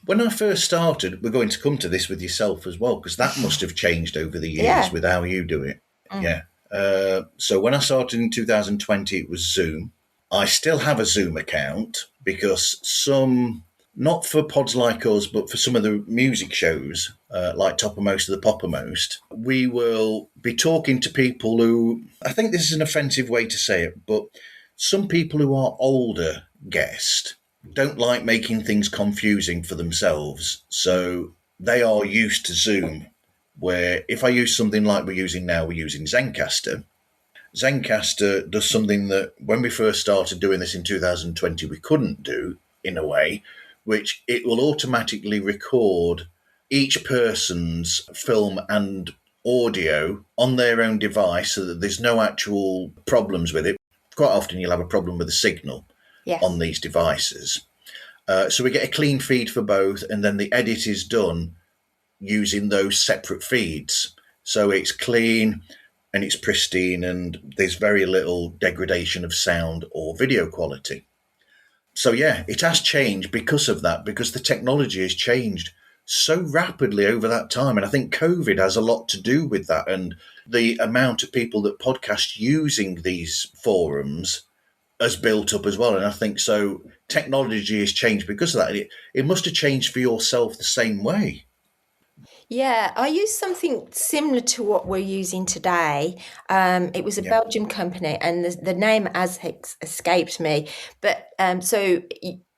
When I first started, we're going to come to this with yourself as well, because that must have changed over the years Yeah. with how you do it. Mm. Yeah. So when I started in 2020, it was Zoom. I still have a Zoom account because not for pods like us, but for some of the music shows, like Toppermost of the Poppermost, we will be talking to people who, I think this is an offensive way to say it, but some people who are older guests don't like making things confusing for themselves. So they are used to Zoom, where if I use something like we're using now, we're using Zencaster. Zencaster does something that when we first started doing this in 2020, we couldn't do in a way, which it will automatically record each person's film and audio on their own device so that there's no actual problems with it. Quite often you'll have a problem with the signal on Yes. these devices. So we get a clean feed for both, and then the edit is done using those separate feeds. So it's clean and it's pristine, and there's very little degradation of sound or video quality. So, yeah, it has changed because of that, because the technology has changed so rapidly over that time. And I think COVID has a lot to do with that. And the amount of people that podcast using these forums has built up as well. And I think so technology has changed because of that. It must have changed for yourself the same way. Yeah, I used something similar to what we're using today. It was a Yeah. Belgian company, and the name has escaped me. But so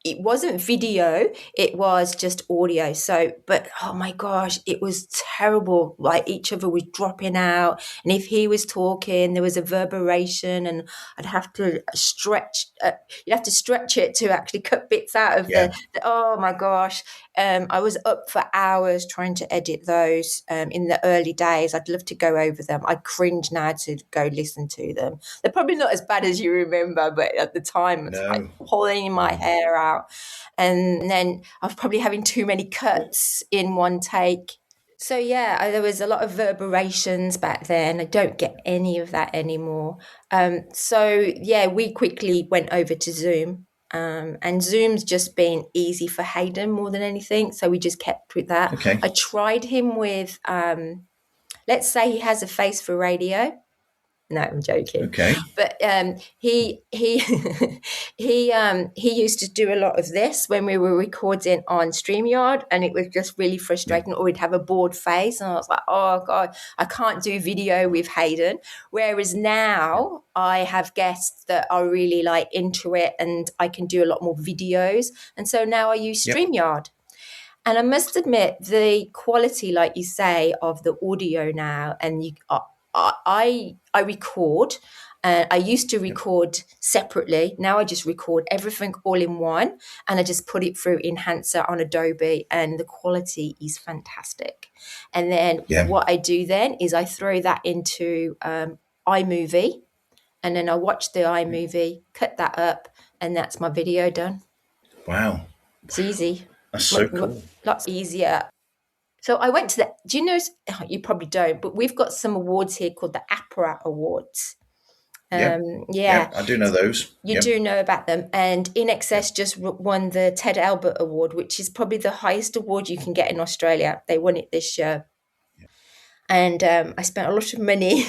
it wasn't video; it was just audio. So, but oh my gosh, it was terrible. Like each other was dropping out, and if he was talking, there was a reverberation, and I'd have to stretch. You'd have to stretch it to actually cut bits out of Yeah. the. Oh my gosh. I was up for hours trying to edit those in the early days. I'd love to go over them. I cringe now to go listen to them. They're probably not as bad as you remember, but at the time it's like No. pulling my No. hair out. And then I was probably having too many cuts in one take. So yeah, there was a lot of reverberations back then. I don't get any of that anymore. So yeah, we quickly went over to Zoom. And Zoom's just been easy for Hayden more than anything. So we just kept with that. Okay. I tried him with, let's say he has a face for radio. No, I'm joking. Okay. But he he used to do a lot of this when we were recording on StreamYard, and it was just really Yeah. frustrating. Or we'd have a bored face, and I was like, "Oh God, I can't do video with Hayden." Whereas Yeah. now I have guests that are really like into it, and I can do a lot more videos. And so now I use Yep. StreamYard. And I must admit, the quality, like you say, of the audio now, and I record. I used to Yep. record separately. Now I just record everything all in one, and I just put it through Enhancer on Adobe, and the quality is fantastic. And then Yeah. what I do then is I throw that into iMovie, and then I watch the iMovie, cut that up, and that's my video done. Wow. It's easy, That's so cool. lots easier. So I went to the, do you know, you probably don't, but we've got some awards here called the Aria Awards. Yep. Yeah, Yep. I do know those. you Yep. do know about them. And Yep. INXS just won the Ted Albert Award, which is probably the highest award you can get in Australia. They won it this year. And I spent a lot of money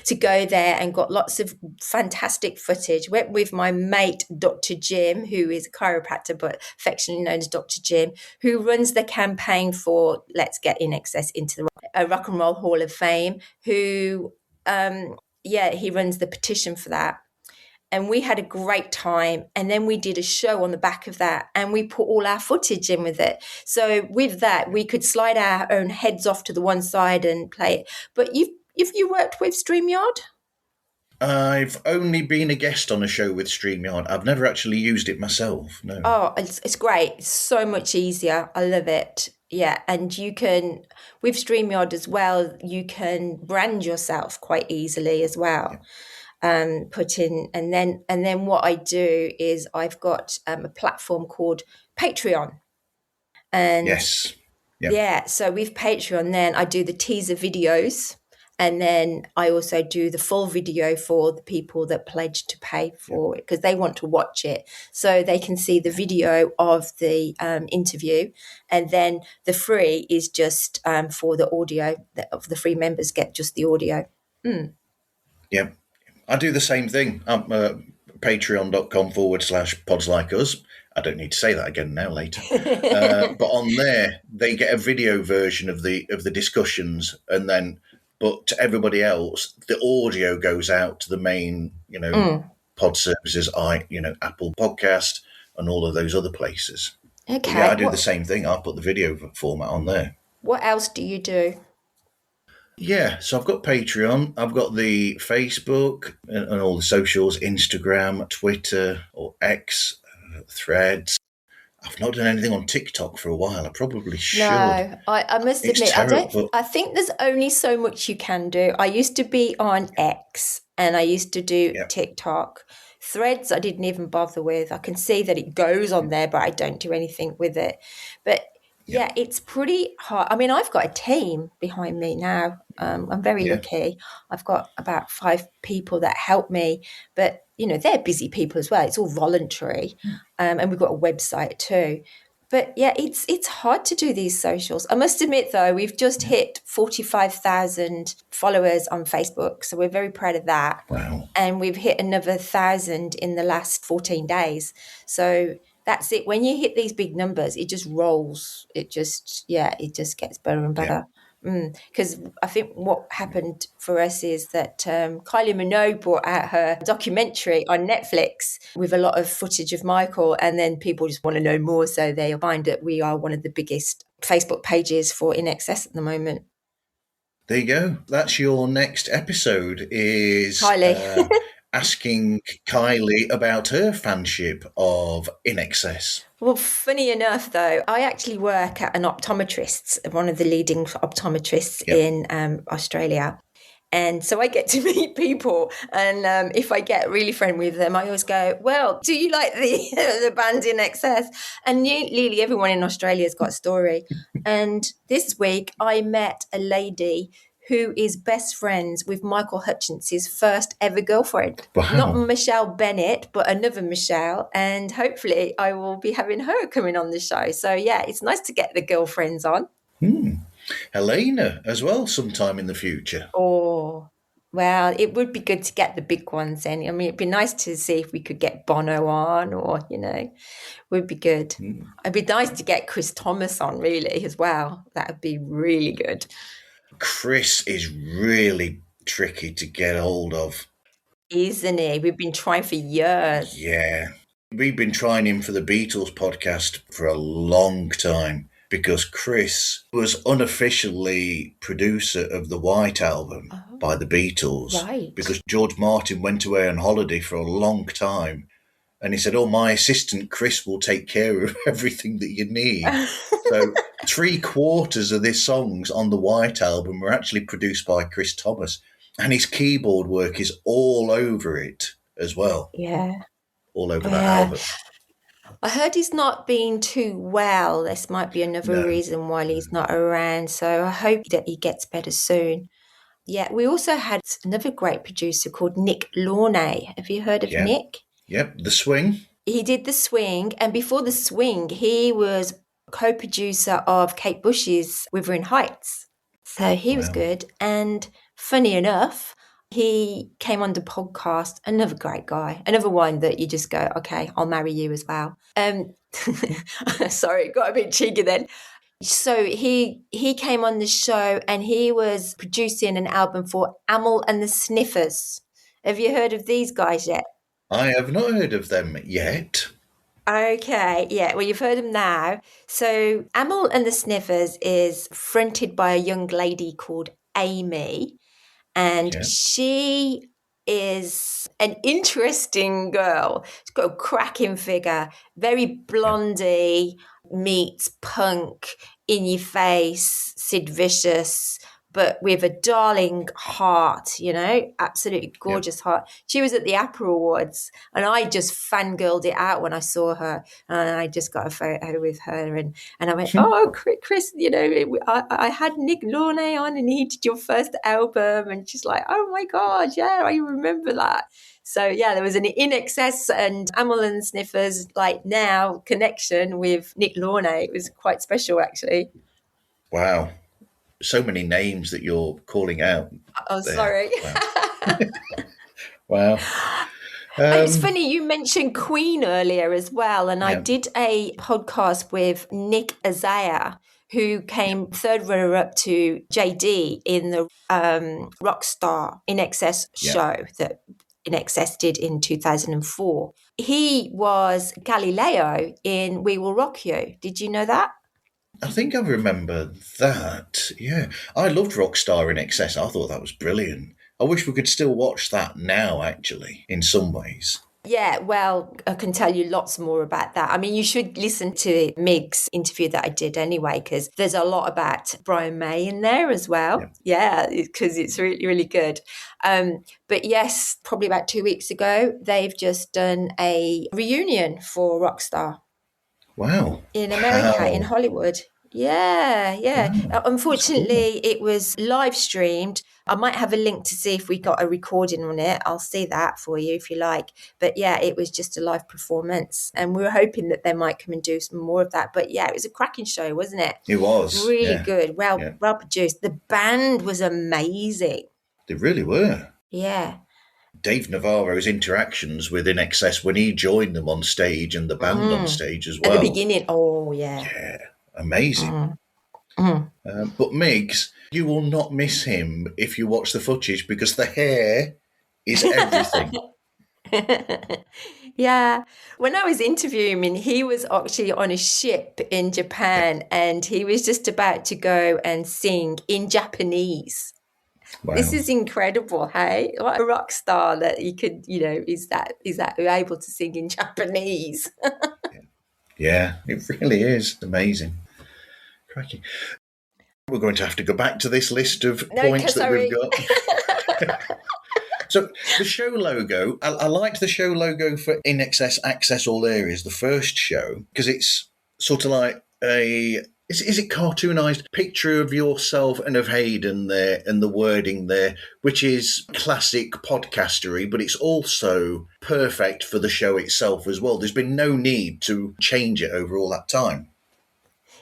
to go there and got lots of fantastic footage. Went with my mate, Dr. Jim, who is a chiropractor, but affectionately known as Dr. Jim, who runs the campaign for Let's Get INXS into the Rock and Roll Hall of Fame, who, he runs the petition for that. And we had a great time, and then we did a show on the back of that, and we put all our footage in with it. So with that, we could slide our own heads off to the one side and play it. But you worked with StreamYard? I've only been a guest on a show with StreamYard. I've never actually used it myself. No. Oh, it's great. It's so much easier. I love it. Yeah, and you can, with StreamYard as well, you can brand yourself quite easily as well. Put in, and then what I do is I've got a platform called Patreon. And Yes. Yep. yeah, so with Patreon, then I do the teaser videos. And then I also do the full video for the people that pledge to pay for it because they want to watch it. So they can see the video of the interview. And then the free is just for the audio. The free members get just the audio. Yep. I do the same thing. I'm patreon.com/pods like us. I don't need to say that again now later. But on there, they get a video version of the discussions, and then, but to everybody else, the audio goes out to the main, pod services, Apple Podcast and all of those other places. But Okay. yeah, I do the same thing. I put the video format on there. What else do you do? Yeah, so I've got Patreon, I've got the Facebook and all the socials, Instagram, Twitter or X, Threads. I've not done anything on TikTok for a while. I probably should. No, I must It's admit, terrible. I think there's only so much you can do. I used to be on X and I used to do Yep. TikTok. Threads, I didn't even bother with. I can see that it goes on there, but I don't do anything with it. But yeah, it's pretty hard. I mean, I've got a team behind me now. I'm very lucky. I've got about 5 people that help me, but they're busy people as well. It's all voluntary, and we've got a website too. But yeah, it's hard to do these socials. I must admit, though, we've just hit 45,000 followers on Facebook, so we're very proud of that. Wow. And we've hit another 1,000 in the last 14 days. So that's it. When you hit these big numbers, it just rolls. It just gets better and better. Because I think what happened for us is that Kylie Minogue brought out her documentary on Netflix with a lot of footage of Michael, and then people just want to know more, so they find that we are one of the biggest Facebook pages for INXS at the moment. There you go. That's your next episode, is Kylie. asking Kylie about her fanship of INXS. Well, funny enough, though, I actually work at an optometrist's, one of the leading optometrists in Australia. And so I get to meet people. And if I get really friendly with them, I always go, well, do you like the band INXS? And nearly everyone in Australia has got a story. And this week I met a lady who is best friends with Michael Hutchence's first ever girlfriend. Wow. Not Michelle Bennett, but another Michelle. And hopefully I will be having her coming on the show. So yeah, it's nice to get the girlfriends on. Helena as well sometime in the future. Oh, well, it would be good to get the big ones in. I mean, it'd be nice to see if we could get Bono on, or, would be good. It'd be nice to get Chris Thomas on, really, as well. That would be really good. Chris is really tricky to get hold of. Isn't he? We've been trying for years. Yeah. We've been trying him for the Beatles podcast for a long time, because Chris was unofficially producer of the White Album by the Beatles. Right. Because George Martin went away on holiday for a long time. And he said, my assistant Chris will take care of everything that you need. So 3/4 of his songs on the White Album were actually produced by Chris Thomas. And his keyboard work is all over it as well. Yeah. All over that album. I heard he's not been too well. This might be another reason why he's not around. So I hope that he gets better soon. Yeah, we also had another great producer called Nick Launay. Have you heard of Nick? Yep, The Swing. He did The Swing. And before The Swing, he was co-producer of Kate Bush's Wuthering Heights. So he was good. And funny enough, he came on the podcast, another great guy, another one that you just go, okay, I'll marry you as well. Sorry, got a bit cheeky then. So he came on the show and he was producing an album for Amyl and the Sniffers. Have you heard of these guys yet? I have not heard of them yet. Okay, yeah, well, you've heard them now. So Amyl and the Sniffers is fronted by a young lady called Amy. And she is an interesting girl. She's got a cracking figure, very blondie, meets punk, in your face, Sid Vicious, but with a darling heart, you know, absolutely gorgeous heart. She was at the Aria Awards, and I just fangirled it out when I saw her, and I just got a photo with her, and I went, oh, Chris, you know, I had Nick Launay on, and he did your first album, and she's like, oh my God, yeah, I remember that. So yeah, there was an INXS and Amyl and Sniffers like now connection with Nick Launay. It was quite special, actually. Wow. So many names that you're calling out. Oh, there. sorry. Wow. It's funny, you mentioned Queen earlier as well. And I Yeah. did a podcast with Nick Azaya, who came third runner-up to JD in the Rockstar INXS show that INXS did in 2004. He was Galileo in We Will Rock You. Did you know that? I think I remember that. Yeah. I loved Rockstar INXS. I thought that was brilliant. I wish we could still watch that now, actually, in some ways. Yeah, well, I can tell you lots more about that. I mean, you should listen to Mig's interview that I did anyway, because there's a lot about Brian May in there as well. Yeah, because it's really, really good. But yes, probably about 2 weeks ago, they've just done a reunion for Rockstar. Wow. In America, in Hollywood. Yeah. Wow. Unfortunately, it was live streamed. I might have a link to see if we got a recording on it. I'll see that for you if you like. But yeah, it was just a live performance. And we were hoping that they might come and do some more of that. But yeah, it was a cracking show, wasn't it? It was. Really good. Well produced. The band was amazing. They really were. Yeah. Dave Navarro's interactions with INXS when he joined them on stage and the band on stage as well. At the beginning. Oh, yeah. Yeah. Amazing. But Migs, you will not miss him if you watch the footage because the hair is everything. Yeah. When I was interviewing him, he was actually on a ship in Japan and he was just about to go and sing in Japanese. Wow. This is incredible, hey? What a rock star that you could, you know, is that able to sing in Japanese. Yeah, it really is amazing. Crikey. We're going to have to go back to this list of points that we've got. So the show logo, I liked the show logo for INXS Access All Areas, the first show, because it's sort of like is it cartoonised picture of yourself and of Hayden there and the wording there, which is classic podcastery, but it's also perfect for the show itself as well. There's been no need to change it over all that time.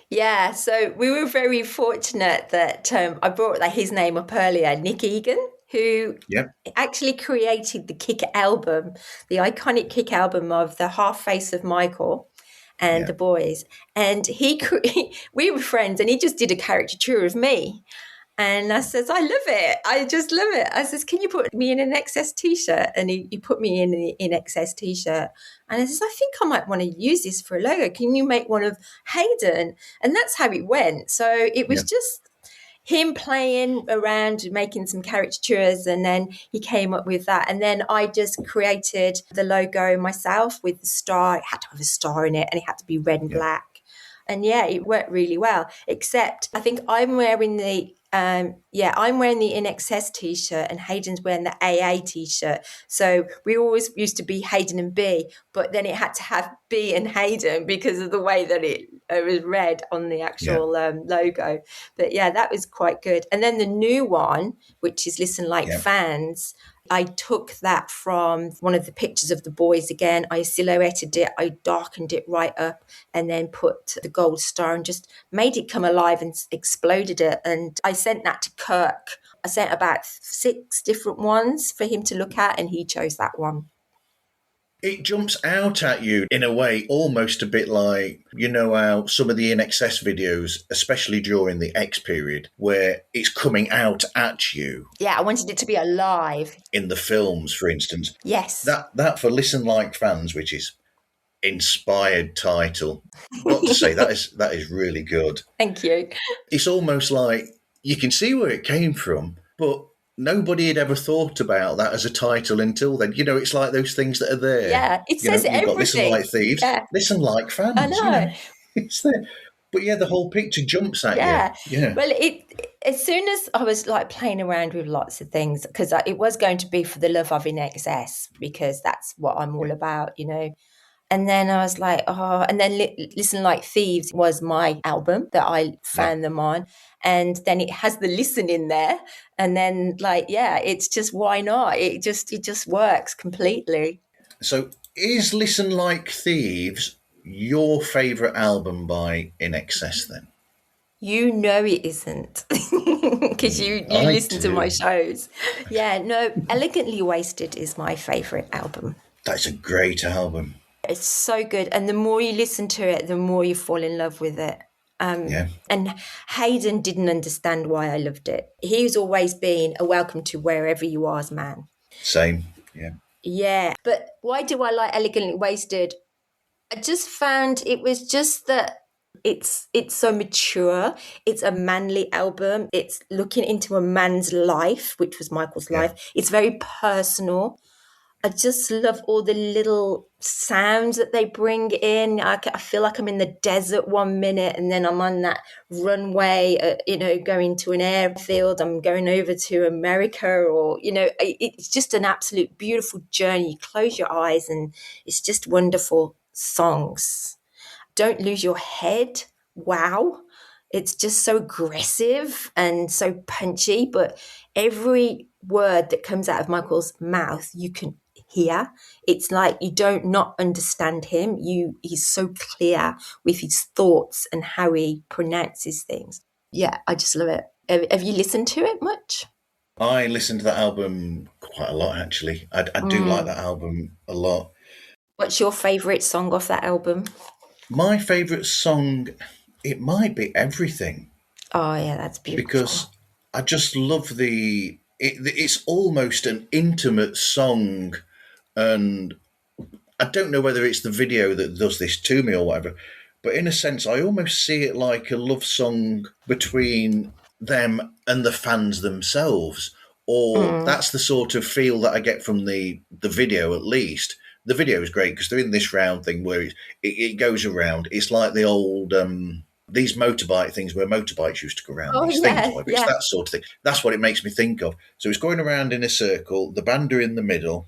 Yeah, so we were very fortunate that I brought his name up earlier, Nick Egan, who actually created the Kick album, the iconic Kick album of the Half Face of Michael and the boys. And we were friends, and he just did a caricature of me. And I says, I love it. I just love it. I says, can you put me in an INXS t-shirt? And he put me in an INXS t-shirt. And I says, I think I might want to use this for a logo. Can you make one of Hayden? And that's how it went. So it was just him playing around, making some caricatures, and then he came up with that. And then I just created the logo myself with the star. It had to have a star in it, and it had to be red and black. And it worked really well, except I think I'm wearing the INXS t-shirt and Hayden's wearing the AA t-shirt. So we always used to be Hayden and B, but then it had to have B and Hayden because of the way that it was read on the actual logo. But that was quite good. And then the new one, which is Listen Like Fans, I took that from one of the pictures of the boys again. I silhouetted it, I darkened it right up, and then put the gold star and just made it come alive and exploded it. And I sent that to Kirk. I sent about 6 different ones for him to look at, and he chose that one. It jumps out at you in a way, almost a bit like, you know, how some of the INXS videos, especially during the X period, where it's coming out at you. Yeah, I wanted it to be alive. In the films, for instance. Yes. That for Listen Like Fans, which is inspired title. Got to say, that is really good. Thank you. It's almost like you can see where it came from, but nobody had ever thought about that as a title until then. You know, it's like those things that are there. Yeah, it says everything. You've got Listen Like Thieves, Listen Like Fans. I know. You know, it's there. But the whole picture jumps at you. Yeah. Well, as soon as I was like playing around with lots of things, because it was going to be for the love of INXS, because that's what I'm all about, you know. And then I was like, oh, and then Listen Like Thieves was my album that I Yeah. found them on. And then it has the listen in there. And then like, yeah, it's just, why not? It just works completely. So, is Listen Like Thieves your favourite album by INXS then? You know it isn't, because you I listen to my do. shows. Yeah, no, Elegantly Wasted is my favourite album. That's a great album. It's so good. And the more you listen to it, the more you fall in love with it. Yeah, And Hayden didn't understand why I loved it. He's always been a welcome to wherever you are's man. same. Yeah, Yeah. But why do I like Elegantly Wasted? I just found it was just that it's so mature. It's a manly album. It's looking into a man's life, which was Michael's yeah. life. It's very personal. I just love all the little sounds that they bring in. I feel like I'm in the desert one minute, and then I'm on that runway, going to an airfield. I'm going over to America, or, it's just an absolute beautiful journey. You close your eyes, and it's just wonderful songs. Don't Lose Your Head. Wow. It's just so aggressive and so punchy, but every word that comes out of Michael's mouth, you can hear. It's like you don't not understand him. He's so clear with his thoughts and how he pronounces things. Yeah, I just love it. Have you listened to it much? I listened to that album quite a lot, actually. I do like that album a lot. What's your favourite song off that album? My favourite song, it might be Everything, Oh, yeah, that's beautiful. because I just love it's almost an intimate song, and I don't know whether it's the video that does this to me or whatever, but in a sense, I almost see it like a love song between them and the fans themselves. Or Mm. that's the sort of feel that I get from the video, at least. The video is great because they're in this round thing where it goes around. It's like the old these motorbike things where motorbikes used to go around Oh, these things. yeah, Whatever. It's yeah. that sort of thing. That's what it makes me think of. So it's going around in a circle. The band are in the middle,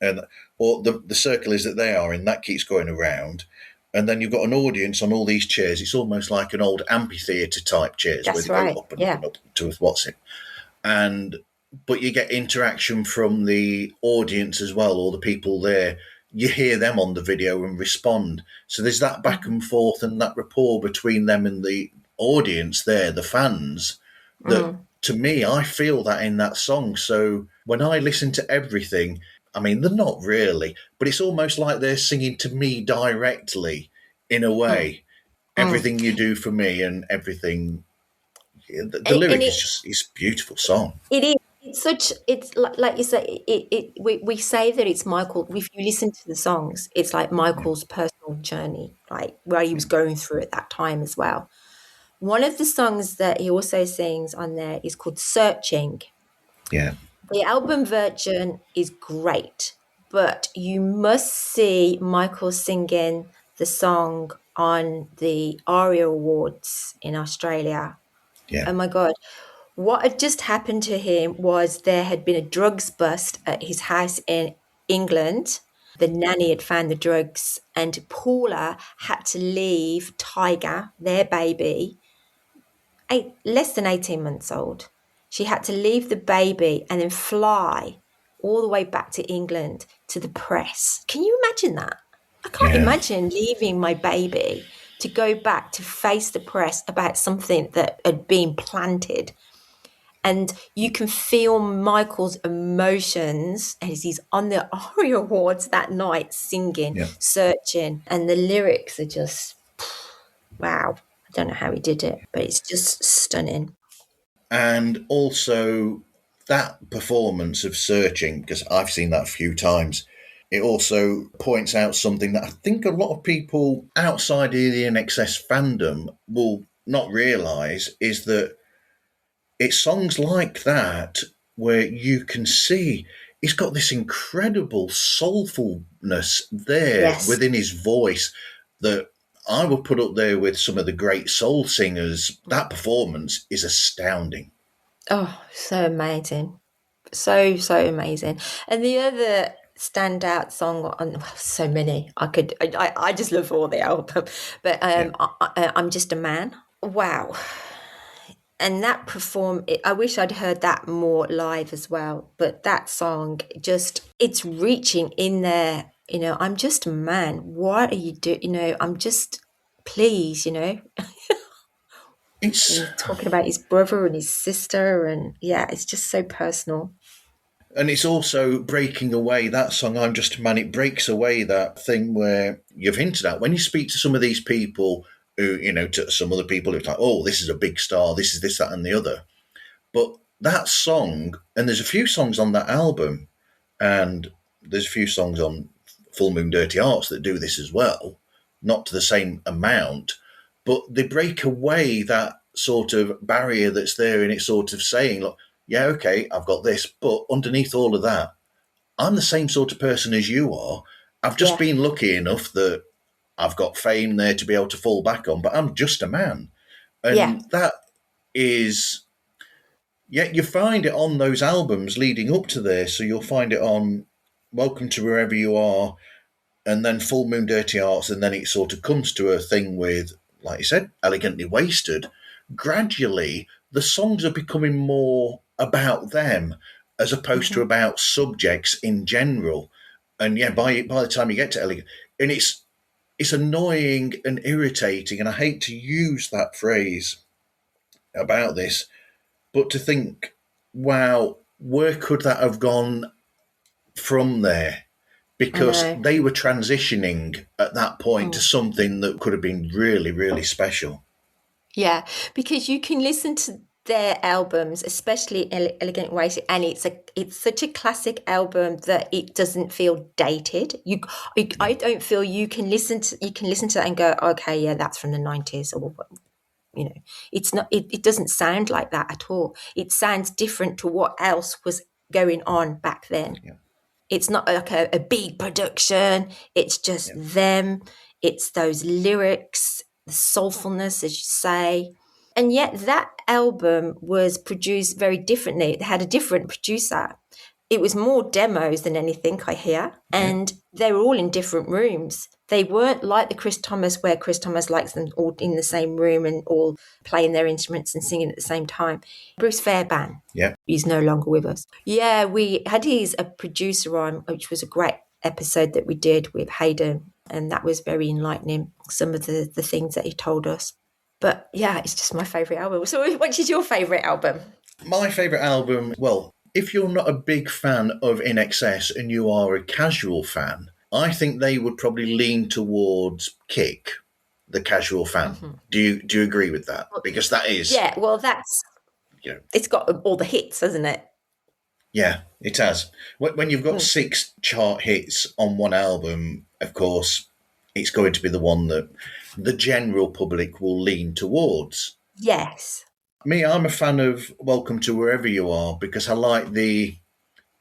and or the circle is that they are in, that keeps going around, and then you've got an audience on all these chairs. It's almost like an old amphitheatre type chairs where That's they go right. up and up Yeah. and up to what's it, and but you get interaction from the audience as well, or the people there. You hear them on the video and respond, so there's that back and forth and that rapport between them and the audience there, the fans, that Mm. to me, I feel that in that song. So when I listen to Everything, I mean, they're not really, but it's almost like they're singing to me directly in a Mm. way. Mm. Everything you do for me and everything. The And lyric is just, it's a beautiful song. it is. It's like you say. We say that it's Michael. If you listen to the songs, it's like Yeah. Michael's personal journey, like where he was going through at that time as well. One of the songs that he also sings on there is called "Searching." Yeah. The album version is great, but you must see Michael singing the song on the Aria Awards in Australia. Yeah. Oh my God. What had just happened to him was there had been a drugs bust at his house in England. The nanny had found the drugs, and Paula had to leave Tiger, their baby, less than 18 months old. She had to leave the baby and then fly all the way back to England to the press. Can you imagine that? I can't Yeah. imagine leaving my baby to go back to face the press about something that had been planted. And you can feel Michael's emotions as he's on the Aria Awards that night singing, Yeah. searching, and the lyrics are just wow. I don't know how he did it, but it's just stunning. And also that performance of Searching, because I've seen that a few times, it also points out something that I think a lot of people outside of the INXS fandom will not realise, is that it's songs like that where you can see he's got this incredible soulfulness there Yes. within his voice that I would put up there with some of the great soul singers. That performance is astounding. Oh, so amazing. So, so amazing. And the other standout song on, well, so many, I just love all the album, but I'm Just a Man. Wow. And that I wish I'd heard that more live as well. But that song it's reaching in there, I'm just a man. What are you doing? I'm just, please, It's and talking about his brother and his sister. And yeah, it's just so personal. And it's also breaking away that song, I'm Just a Man. It breaks away that thing where you've hinted at when you speak to some of these people who, to some other people, it's like, oh, this is a big star, this is this, that, and the other. But that song, and there's a few songs on that album, and there's a few songs on Full Moon Dirty Hearts that do this as well, not to the same amount, but they break away that sort of barrier that's there, and it's sort of saying, look, yeah, okay, I've got this, but underneath all of that, I'm the same sort of person as you are. I've just Yeah. been lucky enough that I've got fame there to be able to fall back on, but I'm just a man. Yeah. And that is, yeah, you find it on those albums leading up to there. So you'll find it on Welcome to Wherever You Are, and then Full Moon Dirty Hearts, and then it sort of comes to a thing with, like you said, Elegantly Wasted. Gradually, the songs are becoming more about them as opposed to about subjects in general. And yeah, by the time you get to Elegant, and it's annoying and irritating, and I hate to use that phrase about this, but to think, wow, where could that have gone from there? I Because know. they were transitioning at that point to Mm. something that could have been really, really special. Yeah, because you can listen to their albums, especially Elegant Oasis, and it's such a classic album that it doesn't feel dated. I don't feel you can listen to that and go, okay, yeah, that's from the 90s, or it's not. It doesn't sound like that at all. It sounds different to what else was going on back then. Yeah. It's not like a big production. It's just Yeah. them. It's those lyrics, the soulfulness, as you say. And yet that album was produced very differently. It had a different producer. It was more demos than anything, I hear. Yeah. And they were all in different rooms. They weren't like the Chris Thomas, where Chris Thomas likes them all in the same room and all playing their instruments and singing at the same time. Bruce Fairbairn, Yeah. he's no longer with us. Yeah, we had a producer on, which was a great episode that we did with Hayden, and that was very enlightening, some of the things that he told us. But yeah, it's just my favourite album. So which is your favourite album? My favourite album, well, if you're not a big fan of INXS and you are a casual fan, I think they would probably lean towards Kick, the casual fan. Mm-hmm. Do you agree with that? Because that is, yeah. Well, it's got all the hits, hasn't it? Yeah, it has. When you've got 6 chart hits on one album, of course, it's going to be the one that the general public will lean towards. Yes. Me, I'm a fan of Welcome to Wherever You Are because I like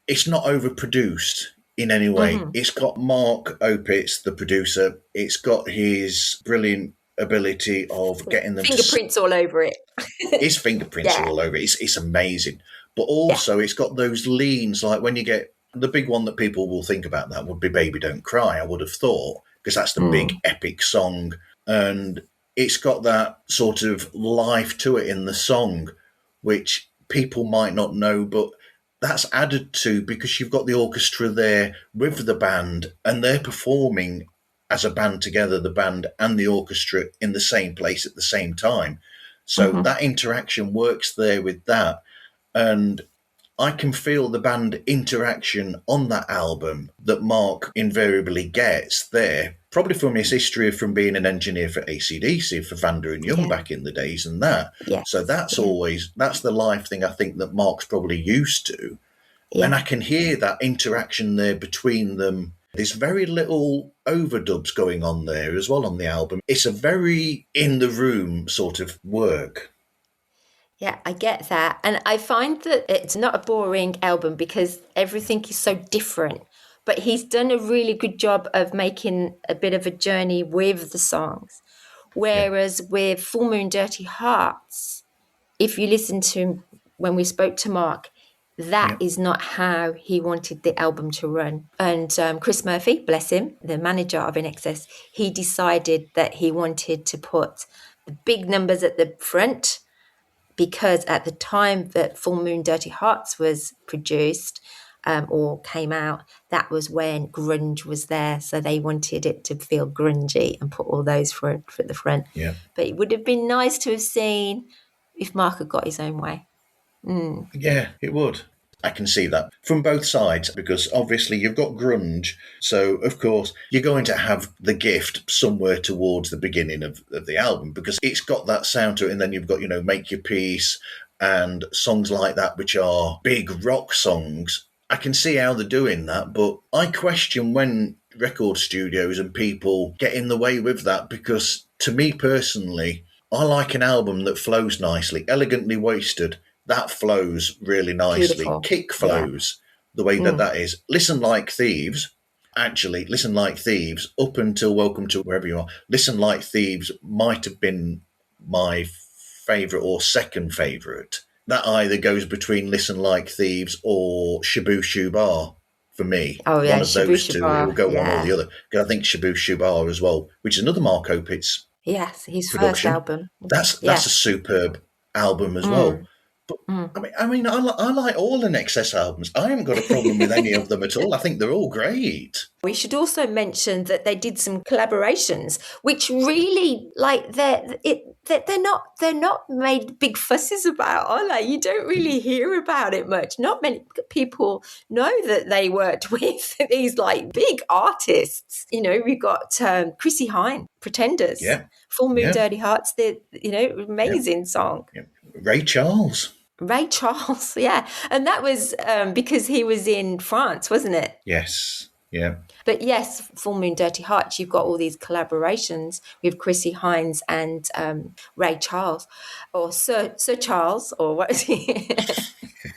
it's not overproduced in any way. Mm-hmm. It's got Mark Opitz, the producer. It's got his brilliant ability of getting them fingerprints all over it. His fingerprints are all over it. It's amazing. But also it's got those leans, like when you get the big one that people will think about that would be Baby Don't Cry, I would have thought, because that's the big epic song. And it's got that sort of life to it in the song, which people might not know, but that's added to because you've got the orchestra there with the band and they're performing as a band together, the band and the orchestra in the same place at the same time. So that interaction works there with that. And I can feel the band interaction on that album that Mark invariably gets there, probably from his history from being an engineer for AC/DC, for Vanda and Young back in the days and that. Yeah. So that's the live thing I think that Mark's probably used to. Yeah. And I can hear that interaction there between them. There's very little overdubs going on there as well on the album. It's a very in the room sort of work. Yeah, I get that. And I find that it's not a boring album because everything is so different. But he's done a really good job of making a bit of a journey with the songs. Whereas with Full Moon Dirty Hearts, if you listen to when we spoke to Mark, that is not how he wanted the album to run. And Chris Murphy, bless him, the manager of INXS, he decided that he wanted to put the big numbers at the front, because at the time that Full Moon Dirty Hearts was produced or came out, that was when grunge was there. So they wanted it to feel grungy and put all those for the front. Yeah. But it would have been nice to have seen if Mark had got his own way. Yeah, it would. I can see that from both sides, because obviously you've got grunge. So, of course, you're going to have The Gift somewhere towards the beginning of the album, because it's got that sound to it. And then you've got, Make Your Peace and songs like that, which are big rock songs. I can see how they're doing that, but I question when record studios and people get in the way with that, because to me personally, I like an album that flows nicely. Elegantly Wasted, that flows really nicely. Beautiful. Kick flows the way that is. Listen Like Thieves, up until Welcome to Wherever You Are, Listen Like Thieves might have been my favourite or second favourite. That either goes between Listen Like Thieves or Shaboo Shubar for me. Oh, yeah, one of Shaboo those two. It Shubar, will go one or the other. Because I think Shaboo Shubar as well, which is another Mark Opitz yes, his production. first album. That's a superb album as well. But I like all INXS albums. I haven't got a problem with any of them at all. I think they're all great. We should also mention that they did some collaborations, which really, like, they're not made big fusses about, are they? You don't really hear about it much. Not many people know that they worked with these like big artists. We've got Chrissy Hine, Pretenders, Full Moon Dirty Hearts. Amazing song. Yeah. Ray Charles, yeah. And that was because he was in France, wasn't it? Yes, yeah. But yes, Full Moon Dirty Hearts, you've got all these collaborations with Chrissy Hines and Ray Charles, or Sir Charles, or what is he?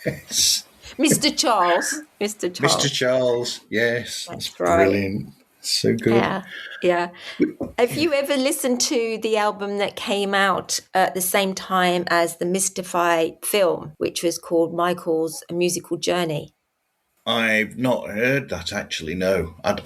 Yes. Mr. Charles. Mr. Charles, yes. That's right. Brilliant. So good. Yeah. Have you ever listened to the album that came out at the same time as the Mystify film, which was called Michael's Musical Journey? I've not heard that, actually, no. I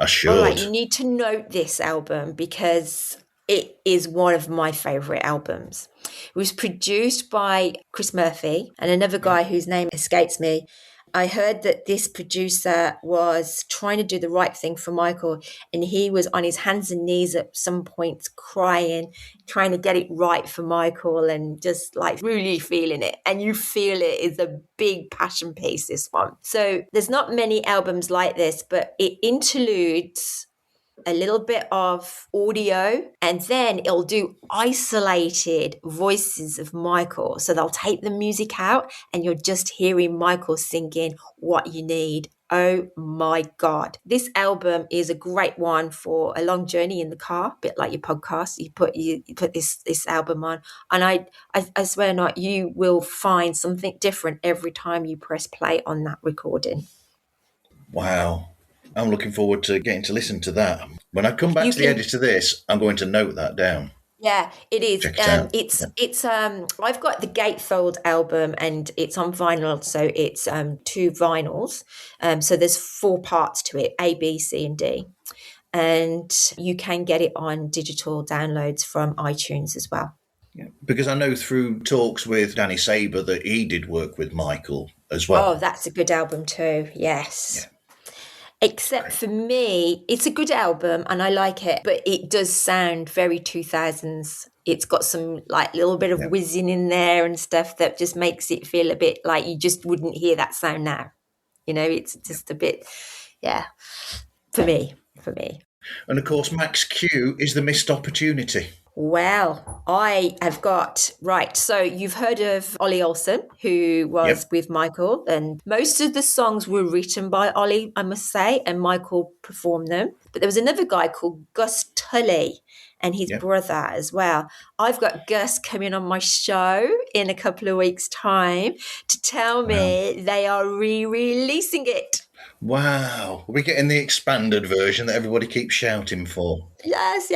should. All right, you need to note this album because it is one of my favourite albums. It was produced by Chris Murphy and another guy whose name escapes me. I heard that this producer was trying to do the right thing for Michael, and he was on his hands and knees at some points crying, trying to get it right for Michael and just like really feeling it. And you feel it is a big passion piece, this one. So there's not many albums like this, but it interludes a little bit of audio, and then it'll do isolated voices of Michael. So they'll take the music out and you're just hearing Michael singing What You Need. Oh my God. This album is a great one for a long journey in the car, a bit like your podcast. You put this album on, and I swear not, you will find something different every time you press play on that recording. Wow. I'm looking forward to getting to listen to that. When I come back to the edit of this, I'm going to note that down. Yeah, it is. Check it out. It's I've got the Gatefold album and it's on vinyl, so it's 2 vinyls. So there's 4 parts to it, A, B, C, and D. And you can get it on digital downloads from iTunes as well. Yeah, because I know through talks with Danny Saber that he did work with Michael as well. Oh, that's a good album too. Yes. Yeah. Except for me, it's a good album and I like it, but it does sound very 2000s. It's got some like little bit of whizzing in there and stuff that just makes it feel a bit like you just wouldn't hear that sound now. It's just a bit, for me. And of course, Max Q is the missed opportunity. Well, I have got, right, so you've heard of Ollie Olsen, who was with Michael, and most of the songs were written by Ollie, I must say, and Michael performed them. But there was another guy called Gus Tully and his brother as well. I've got Gus coming on my show in a couple of weeks' time to tell me they are re-releasing it. Wow. We're getting the expanded version that everybody keeps shouting for. Yes.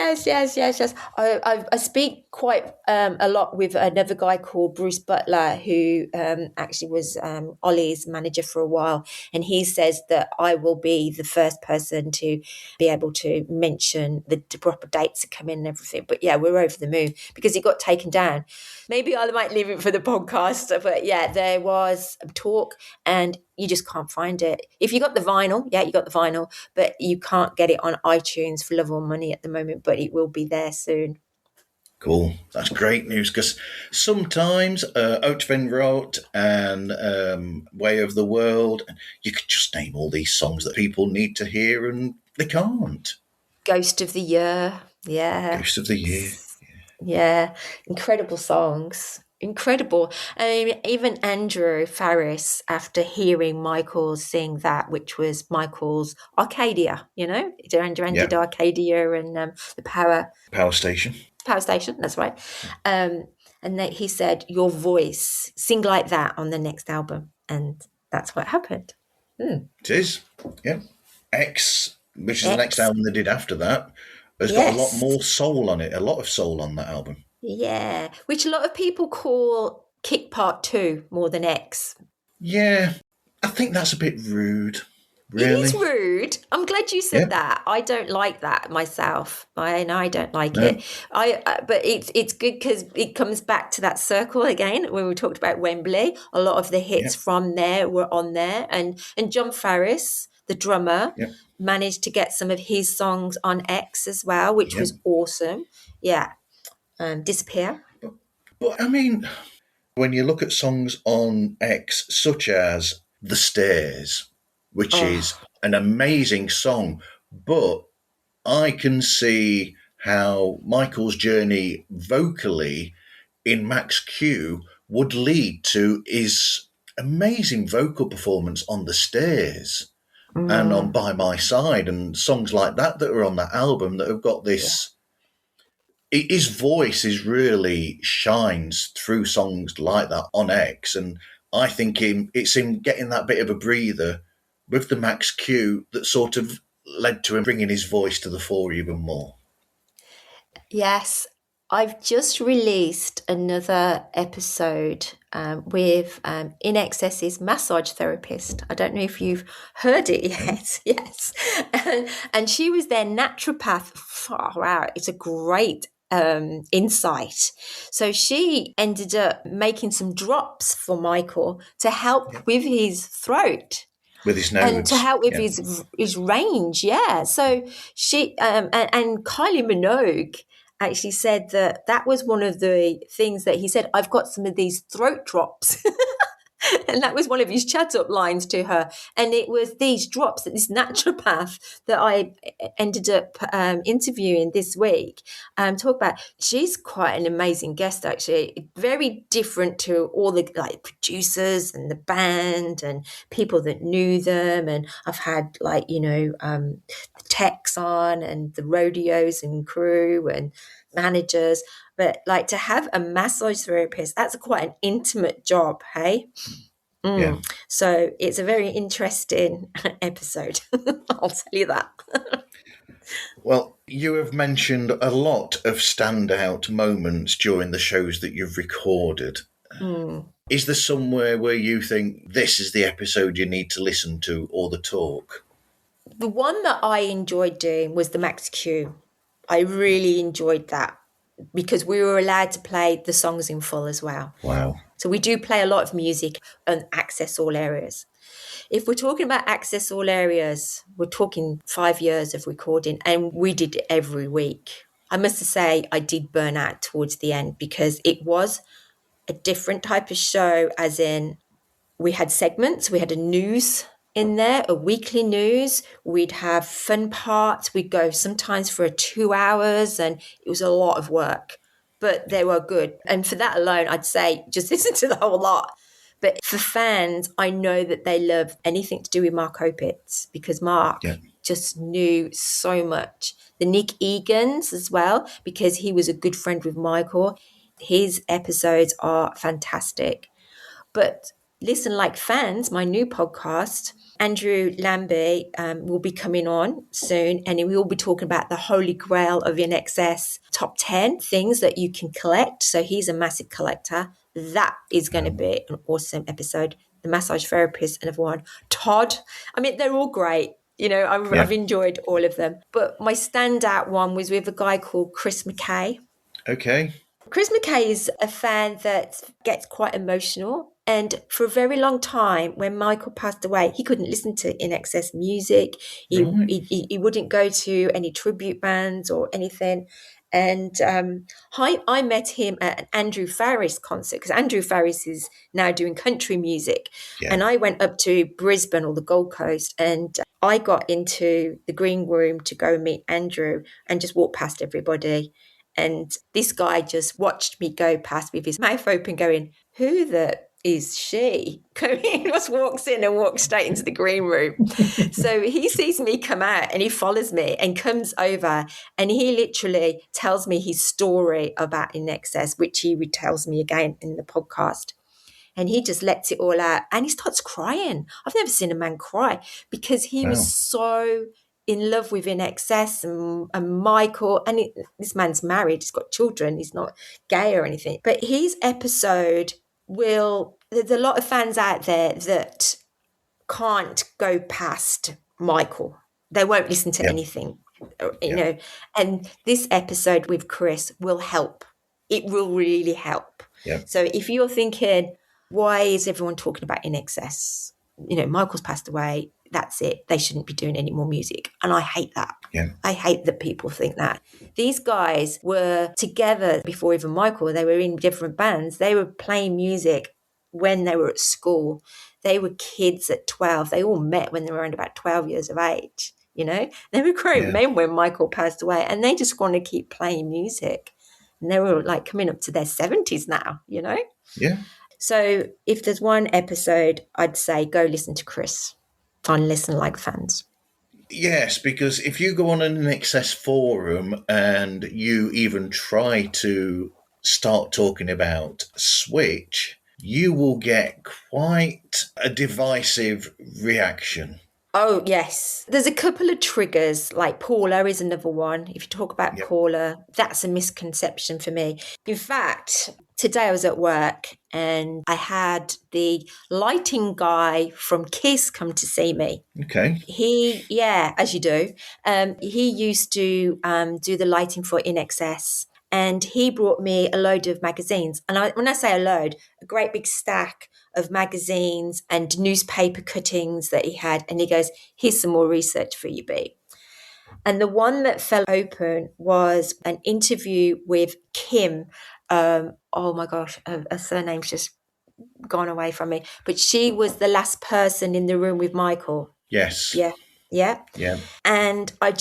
I speak quite a lot with another guy called Bruce Butler, who actually was Ollie's manager for a while, and he says that I will be the first person to be able to mention the proper dates that come in and everything. But yeah, we're over the moon because it got taken down. Maybe I might leave it for the podcast, but yeah, there was talk, and you just can't find it. If you got the vinyl, yeah, you got the vinyl, but you can't get it on iTunes for love or money at the moment, but it will be there soon. Cool. That's great news because sometimes Oud van Rood and Way of the World, you could just name all these songs that people need to hear and they can't. Ghost of the Year. Yeah. Ghost of the Year. Yeah. Incredible songs. Incredible. I mean, even Andrew Farris, after hearing Michael sing that, which was Michael's Arcadia, Duran Yeah. did Arcadia and the Power Station. Power Station, that's right. And that he said, your voice, sing like that on the next album. And that's what happened. It is. Yeah. X, which is the next X. album they did after that, has got a lot more soul on it, a lot of soul on that album. Yeah, which a lot of people call Kick Part 2 more than X. Yeah, I think that's a bit rude. Really? It is rude. I'm glad you said that. I don't like that myself. I don't like it. But it's good because it comes back to that circle again when we talked about Wembley. A lot of the hits from there were on there, and John Farris, the drummer, managed to get some of his songs on X as well, which was awesome. Yeah, Disappear. But I mean, when you look at songs on X, such as The Stairs, which is an amazing song, but I can see how Michael's journey vocally in Max Q would lead to his amazing vocal performance on The Stairs and on By My Side and songs like that are on that album that have got this. His voice really shines through songs like that on X, and I think it's him getting that bit of a breather with the Max Q that sort of led to him bringing his voice to the fore even more. Yes, I've just released another episode with INXS's massage therapist. I don't know if you've heard it yet. Yes. And she was their naturopath. Oh, wow, it's a great insight. So she ended up making some drops for Michael to help with his throat. With his notes. And to help with his range, So she and Kylie Minogue actually said that was one of the things that he said, I've got some of these throat drops. And that was one of his chat up lines to her. And it was these drops that this naturopath that I ended up interviewing this week talk about. She's quite an amazing guest, actually. Very different to all the producers and the band and people that knew them. And I've had the techs on and the rodeos and crew and managers. But to have a massage therapist, that's quite an intimate job, hey? Yeah. So it's a very interesting episode. I'll tell you that. Well, you have mentioned a lot of standout moments during the shows that you've recorded. Is there somewhere where you think this is the episode you need to listen to or the talk? The one that I enjoyed doing was the Max Q. I really enjoyed that because we were allowed to play the songs in full as well. Wow. So we do play a lot of music and access all areas. If we're talking about access all areas, we're talking 5 years of recording, and we did it every week. I must say I did burn out towards the end because it was a different type of show, as in we had segments, we had a news in there, a weekly news. We'd have fun parts. We'd go sometimes for 2 hours, and it was a lot of work, but they were good. And for that alone, I'd say just listen to the whole lot. But for fans, I know that they love anything to do with Mark Opitz because Mark just knew so much. The Nick Egans as well, because he was a good friend with Michael. His episodes are fantastic. But Listen Like Fans, my new podcast, Andrew Lambie will be coming on soon, and we will be talking about the holy grail of INXS top 10 things that you can collect. So he's a massive collector. That is going to be an awesome episode. The massage therapist, another one. Todd. I mean, they're all great. I've enjoyed all of them. But my standout one was with a guy called Chris McKay. Okay. Chris McKay is a fan that gets quite emotional. And for a very long time, when Michael passed away, he couldn't listen to INXS music. He wouldn't go to any tribute bands or anything. And I met him at an Andrew Farris concert, because Andrew Farris is now doing country music. Yeah. And I went up to Brisbane or the Gold Coast, and I got into the green room to go meet Andrew and just walk past everybody. And this guy just watched me go past with his mouth open going, who the is she? He just walks in and walks straight into the green room. So he sees me come out and he follows me and comes over, and he literally tells me his story about INXS, which he retells me again in the podcast. And he just lets it all out and he starts crying. I've never seen a man cry, because he was so in love with INXS and Michael. And this man's married, he's got children, he's not gay or anything. But his episode there's a lot of fans out there that can't go past Michael. They won't listen to anything, know. And this episode with Chris will help. It will really help. Yeah. So if you're thinking, why is everyone talking about INXS? Michael's passed away. That's it. They shouldn't be doing any more music. And I hate that. Yeah. I hate that people think that. These guys were together before even Michael. They were in different bands. They were playing music when they were at school. They were kids at 12. They all met when they were around about 12 years of age. They were grown men when Michael passed away, and they just want to keep playing music. And they were like coming up to their 70s now, Yeah. So if there's one episode, I'd say go listen to Chris on Listen Like Fans. Yes, because if you go on an INXS forum and you even try to start talking about Switch, you will get quite a divisive reaction. Oh, yes. There's a couple of triggers, like Paula is another one. If you talk about Paula, that's a misconception for me. In fact, today I was at work and I had the lighting guy from Kiss come to see me. Okay. As you do. He used to do the lighting for INXS. And he brought me a load of magazines. And when I say a load, a great big stack of magazines and newspaper cuttings that he had. And he goes, here's some more research for you, B. And the one that fell open was an interview with Kim. Oh my gosh, her surname's just gone away from me. But she was the last person in the room with Michael. Yes. Yeah. Yeah. And I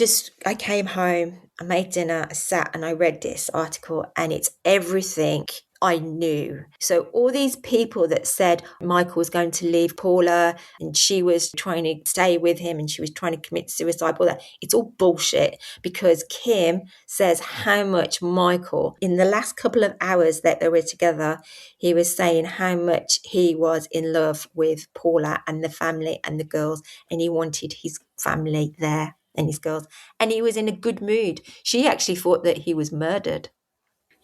came home, I made dinner, I sat and I read this article, and it's everything I knew. So all these people that said Michael was going to leave Paula and she was trying to stay with him and she was trying to commit suicide, all that, it's all bullshit, because Kim says how much Michael, in the last couple of hours that they were together, he was saying how much he was in love with Paula and the family and the girls, and he wanted his family there and his girls, and he was in a good mood. She actually thought that he was murdered.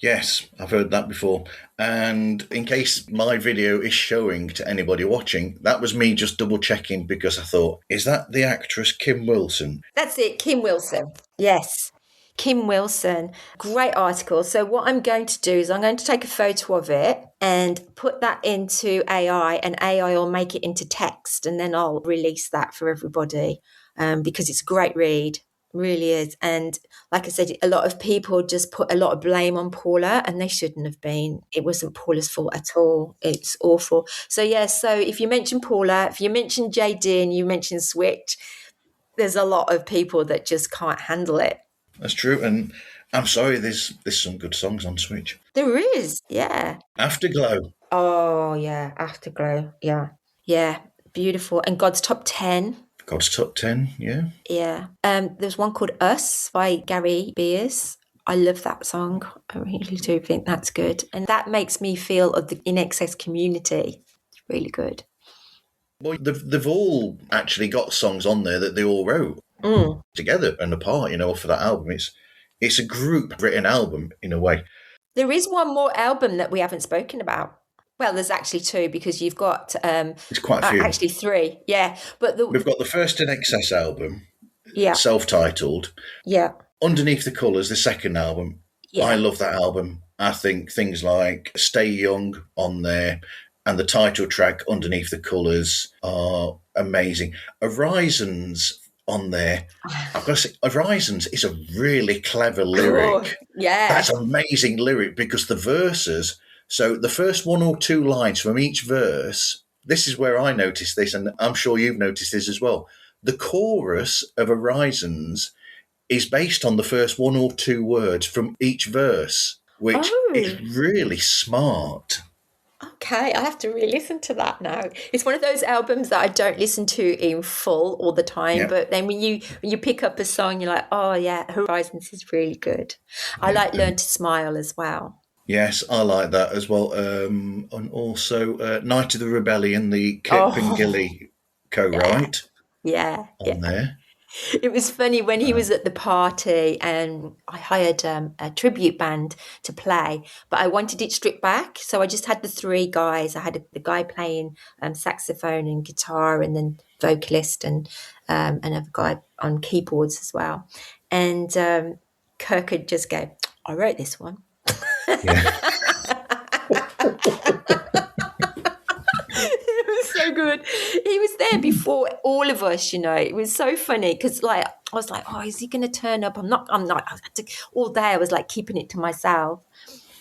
Yes, I've heard that before. And in case my video is showing to anybody watching, that was me just double checking, because I thought, is that the actress Kim Wilson? That's it, Kim Wilson. Yes, Kim Wilson. Great article. So what I'm going to do is I'm going to take a photo of it and put that into AI, and AI will make it into text, and then I'll release that for everybody, because it's a great read. Really is. And like I said, a lot of people just put a lot of blame on Paula, and they shouldn't have been. It wasn't Paula's fault at all. It's awful. So so if you mention Paula, if you mention JD and you mention Switch, there's a lot of people that just can't handle it. That's true. And I'm sorry, there's some good songs on Switch. There is, yeah. Afterglow. Oh yeah, Afterglow. Yeah, beautiful. And God's Top 10. God's Top 10, yeah. Yeah. There's one called Us by Gary Beers. I love that song. I really do think that's good. And that makes me feel of the INXS community. Really good. Well, they've all actually got songs on there that they all wrote together and apart, for that album. It's a group written album in a way. There is one more album that we haven't spoken about. Well, there's actually two because you've got It's quite a few. actually three. Yeah, but We've got the first INXS album, yeah, self-titled. yeah, Underneath the Colours, the second album. yeah. I love that album. I think things like Stay Young on there and the title track Underneath the Colours are amazing. Horizons on there. I've got to say, Horizons is a really clever lyric. Yeah. That's an amazing lyric because the verses, so the first one or two lines from each verse, this is where I noticed this, and I'm sure you've noticed this as well. The chorus of Horizons is based on the first one or two words from each verse, which is really smart. Okay, I have to re-listen to that now. It's one of those albums that I don't listen to in full all the time, but then when you pick up a song, you're like, oh yeah, Horizons is really good. I like Learn to Smile as well. Yes, I like that as well. And also Night of the Rebellion, the Kip and Gilly co-write on there. It was funny when he was at the party and I hired a tribute band to play, but I wanted it stripped back. So I just had the three guys. I had the guy playing saxophone and guitar and then vocalist and another guy on keyboards as well. And Kirk would just go, I wrote this one. Yeah. It was so good. He was there before all of us, It was so funny because, I was like, "Oh, is he going to turn up?" I'm not. All day, I was like keeping it to myself,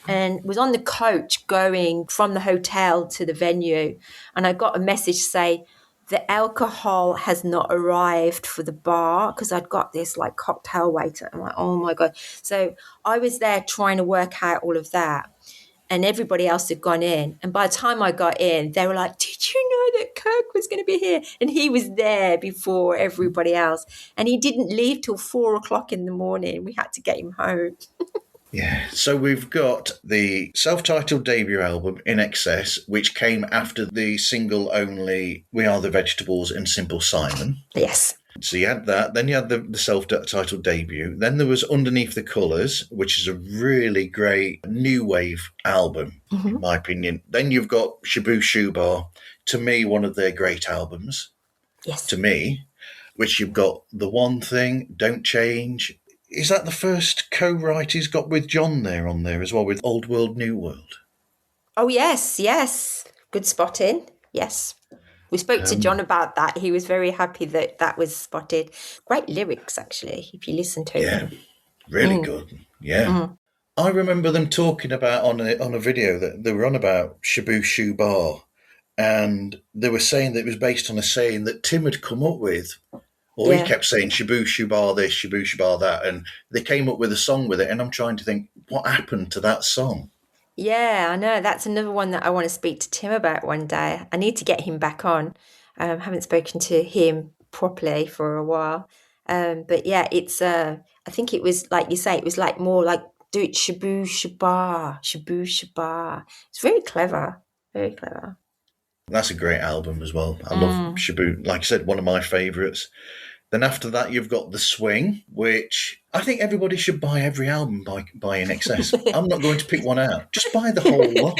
and was on the coach going from the hotel to the venue, and I got a message say the alcohol has not arrived for the bar because I'd got this cocktail waiter. I'm like, oh my God! So I was there trying to work out all of that. And everybody else had gone in. And by the time I got in, they were like, did you know that Kirk was going to be here? And he was there before everybody else. And he didn't leave till 4:00 in the morning. We had to get him home. Yeah. So we've got the self-titled debut album, INXS, which came after the single only We Are the Vegetables and Simple Simon. Yes. So you had that, then you had the self-titled debut. Then there was Underneath the Colours, which is a really great new wave album, in my opinion. Then you've got Shaboo Shubar, to me, one of their great albums. Yes. To me, which you've got The One Thing, Don't Change. Is that the first co-write he's got with John there on there as well, with Old World, New World? Oh, yes. Good spotting. Yes. We spoke to John about that. He was very happy that that was spotted. Great lyrics, actually, if you listen to them. Really good. Yeah. I remember them talking about on a video that they were on about Shaboo Shubar, and they were saying that it was based on a saying that Tim had come up with. Or he kept saying Shaboo Shubar this, Shaboo Shubar that, and they came up with a song with it, and I'm trying to think, what happened to that song? Yeah, I know. That's another one that I want to speak to Tim about one day. I need to get him back on. Haven't spoken to him properly for a while. But yeah, it's I think it was like you say, it was more like do it Shaboo Shabaa, Shaboo Shabaa. It's very clever. Very clever. That's a great album as well. I love Shaboo. Like I said, one of my favourites. Then after that, you've got The Swing, which I think everybody should buy every album by INXS. I'm not going to pick one out. Just buy the whole lot.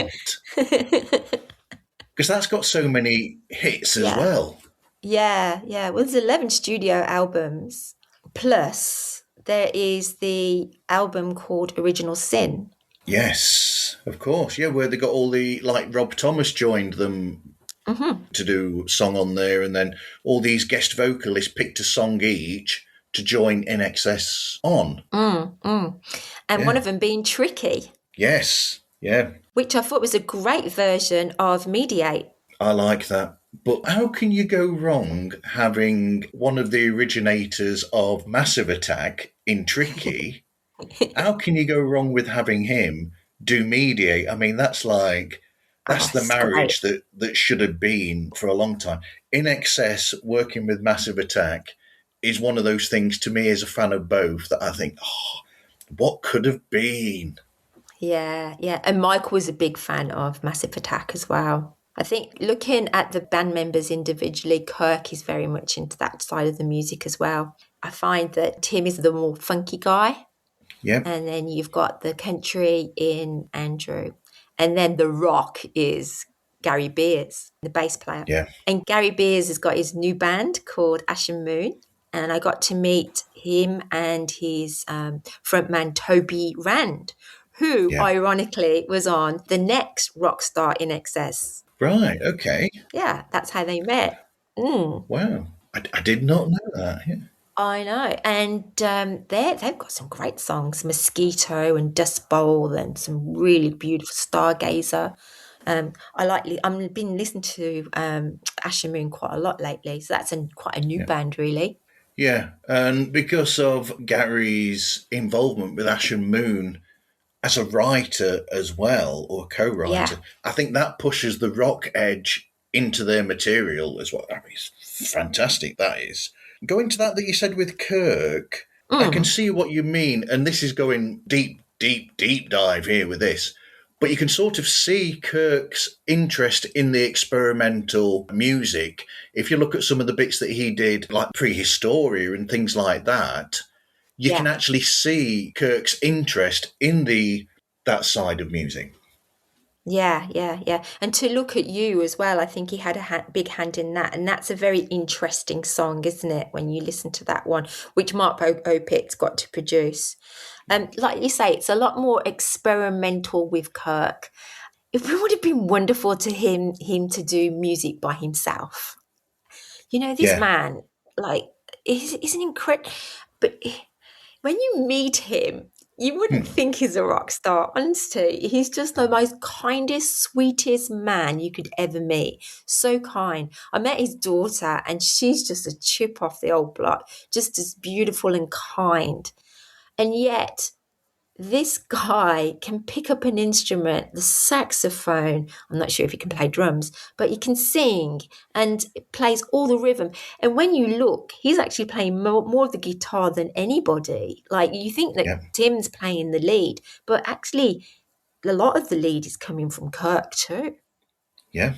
Because that's got so many hits as well. Yeah. Well, there's 11 studio albums. Plus, there is the album called Original Sin. Yes, of course. Yeah, where they got all the, Rob Thomas joined them to do song on there, and then all these guest vocalists picked a song each to join INXS on. And one of them being Tricky. Yes, yeah. Which I thought was a great version of Mediate. I like that. But how can you go wrong having one of the originators of Massive Attack in Tricky? How can you go wrong with having him do Mediate? I mean, that's the marriage that should have been for a long time. INXS working with Massive Attack is one of those things to me as a fan of both that I think, what could have been? Yeah. And Mike was a big fan of Massive Attack as well. I think looking at the band members individually, Kirk is very much into that side of the music as well. I find that Tim is the more funky guy. Yep. And then you've got the country in Andrew. And then the rock is Gary Beers, the bass player. Yeah. And Gary Beers has got his new band called Ashen Moon. And I got to meet him and his frontman, Toby Rand, who Yeah. ironically was on the next rock star INXS. Right. Okay. Yeah, that's how they met. Mm. Wow. I did not know that. Yeah. I know, and they've got some great songs, Mosquito and Dust Bowl, and some really beautiful Stargazer. I've been listening to Asher Moon quite a lot lately, so that's quite a new Yeah. band, really. Yeah. And because of Gary's involvement with Ashen Moon as a writer as well, or co-writer, Yeah, I think that pushes the rock edge into their material as well. I mean, it's fantastic, that is. Going to that you said with Kirk, I can mm, see what you mean, and this is going deep, deep, deep dive here with this. But you can sort of see Kirk's interest in the experimental music. If you look at some of the bits that he did, like Prehistoria and things like that, you can yeah. actually see Kirk's interest in that side of music. Yeah, yeah, yeah. And to look at you as well, I think he had a big hand in that. And that's a very interesting song, isn't it? When you listen to that one, which Mark Opit's got to produce. Like you say, it's a lot more experimental with Kirk. It would have been wonderful to him to do music by himself. You know, this Yeah. man, like, is an incredible. But when you meet him, you wouldn't Hmm. think he's a rock star. Honestly, he's just the most kindest, sweetest man you could ever meet. So kind. I met his daughter, and she's just a chip off the old block, just as beautiful and kind. And yet, this guy can pick up an instrument, the saxophone. I'm not sure if he can play drums, but he can sing and plays all the rhythm. And when you look, he's actually playing more of the guitar than anybody. Like you think that Yeah. Tim's playing the lead, but actually, a lot of the lead is coming from Kirk too. Yeah.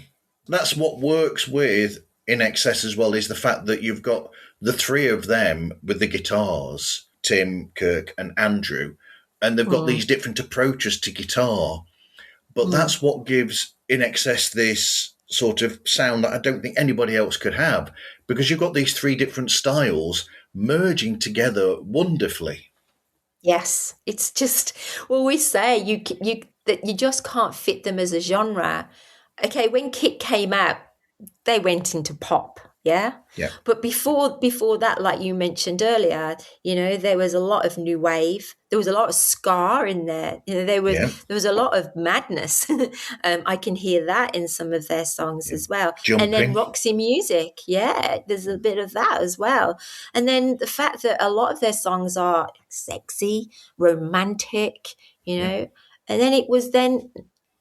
That's what works with INXS as well, is the fact that you've got the three of them with the guitars, Tim, Kirk, and Andrew, and they've got Mm, these different approaches to guitar. But mm. that's what gives INXS this sort of sound that I don't think anybody else could have, because you've got these three different styles merging together wonderfully. Yes, it's just well, we say you that you just can't fit them as a genre. Okay, when Kit came out, they went into pop, yeah. Yeah. But before that, like you mentioned earlier, there was a lot of new wave. There was a lot of ska in there. Yeah. There was a lot of madness. I can hear that in some of their songs Yeah. as well. And then Jumping. Roxy music, yeah, there's a bit of that as well. And then the fact that a lot of their songs are sexy, romantic, you Yeah. know. And then it was then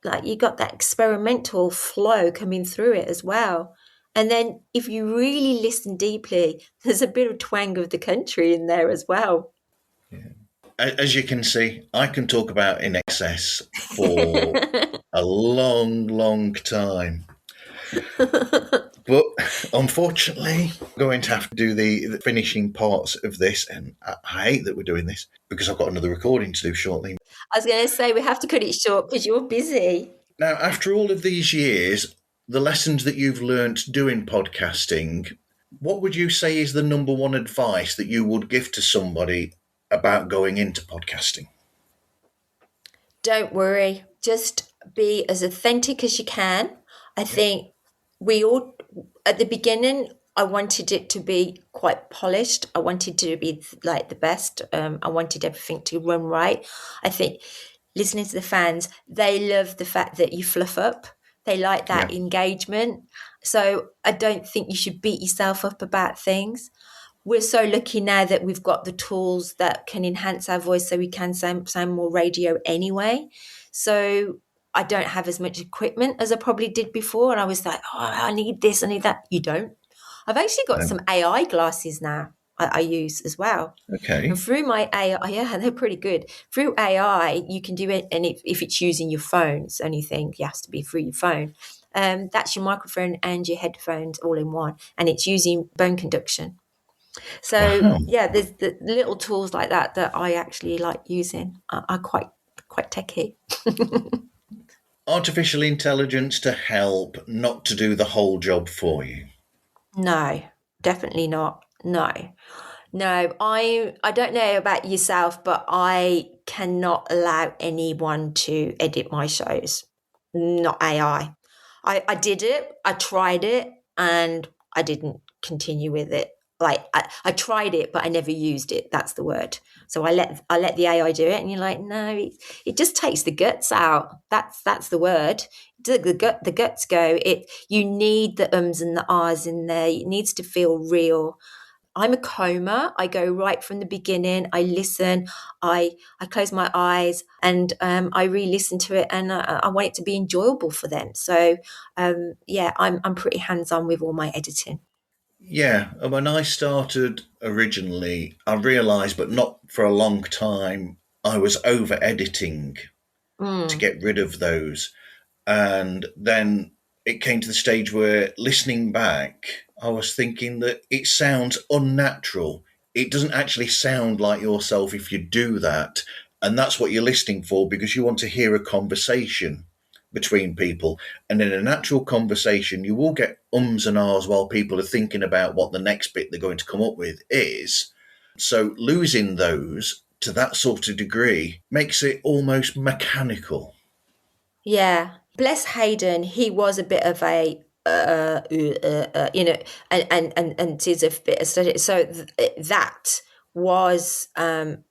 like you got that experimental flow coming through it as well. And then if you really listen deeply, there's a bit of twang of the country in there as well. As you can see, I can talk about INXS for a long, long time. But unfortunately, I'm going to have to do the finishing parts of this, and I hate that we're doing this because I've got another recording to do shortly. I was going to say we have to cut it short because you're busy. Now, after all of these years, the lessons that you've learnt doing podcasting, what would you say is the number one advice that you would give to somebody about going into podcasting? Don't worry. Just be as authentic as you can. I Yeah. think we all, at the beginning, I wanted it to be quite polished. I wanted to be like the best. I wanted everything to run right. I think listening to the fans, they love the fact that you fluff up. They like Yeah. that engagement. So I don't think you should beat yourself up about things. We're so lucky now that we've got the tools that can enhance our voice so we can sound more radio anyway. So I don't have as much equipment as I probably did before. And I was like, oh, I need this, I need that. You don't. I've actually got No. some AI glasses now I use as well. Okay. And through my AI, yeah, they're pretty good. Through AI, you can do it. And if it's using your phone, it's the only thing, it has to be through your phone. That's your microphone and your headphones all in one, and it's using bone conduction. So Wow. yeah, there's the little tools like that I actually like using. Are quite techy. Artificial intelligence to help, not to do the whole job for you. No, definitely not. No. No, I don't know about yourself, but I cannot allow anyone to edit my shows. Not AI. I did it, I tried it, and I didn't continue with it. Like I tried it, but I never used it. That's the word. So I let the AI do it, and you're like, no, it just takes the guts out. That's the word. The guts go. It you need the ums and the ahs in there. It needs to feel real. I'm a coma. I go right from the beginning. I listen. I close my eyes and I re-listen to it, and I want it to be enjoyable for them. So yeah, I'm pretty hands-on with all my editing. Yeah, and when I started originally, I realised, but not for a long time, I was over editing to Mm, get rid of those. And then it came to the stage where listening back, I was thinking that it sounds unnatural. It doesn't actually sound like yourself if you do that. And that's what you're listening for because you want to hear a conversation between people. And in a natural conversation, you will get ums and ahs while people are thinking about what the next bit they're going to come up with is. So losing those to that sort of degree makes it almost mechanical. yeah, bless Hayden. He was a bit of a you know, and is a bit of study. So was um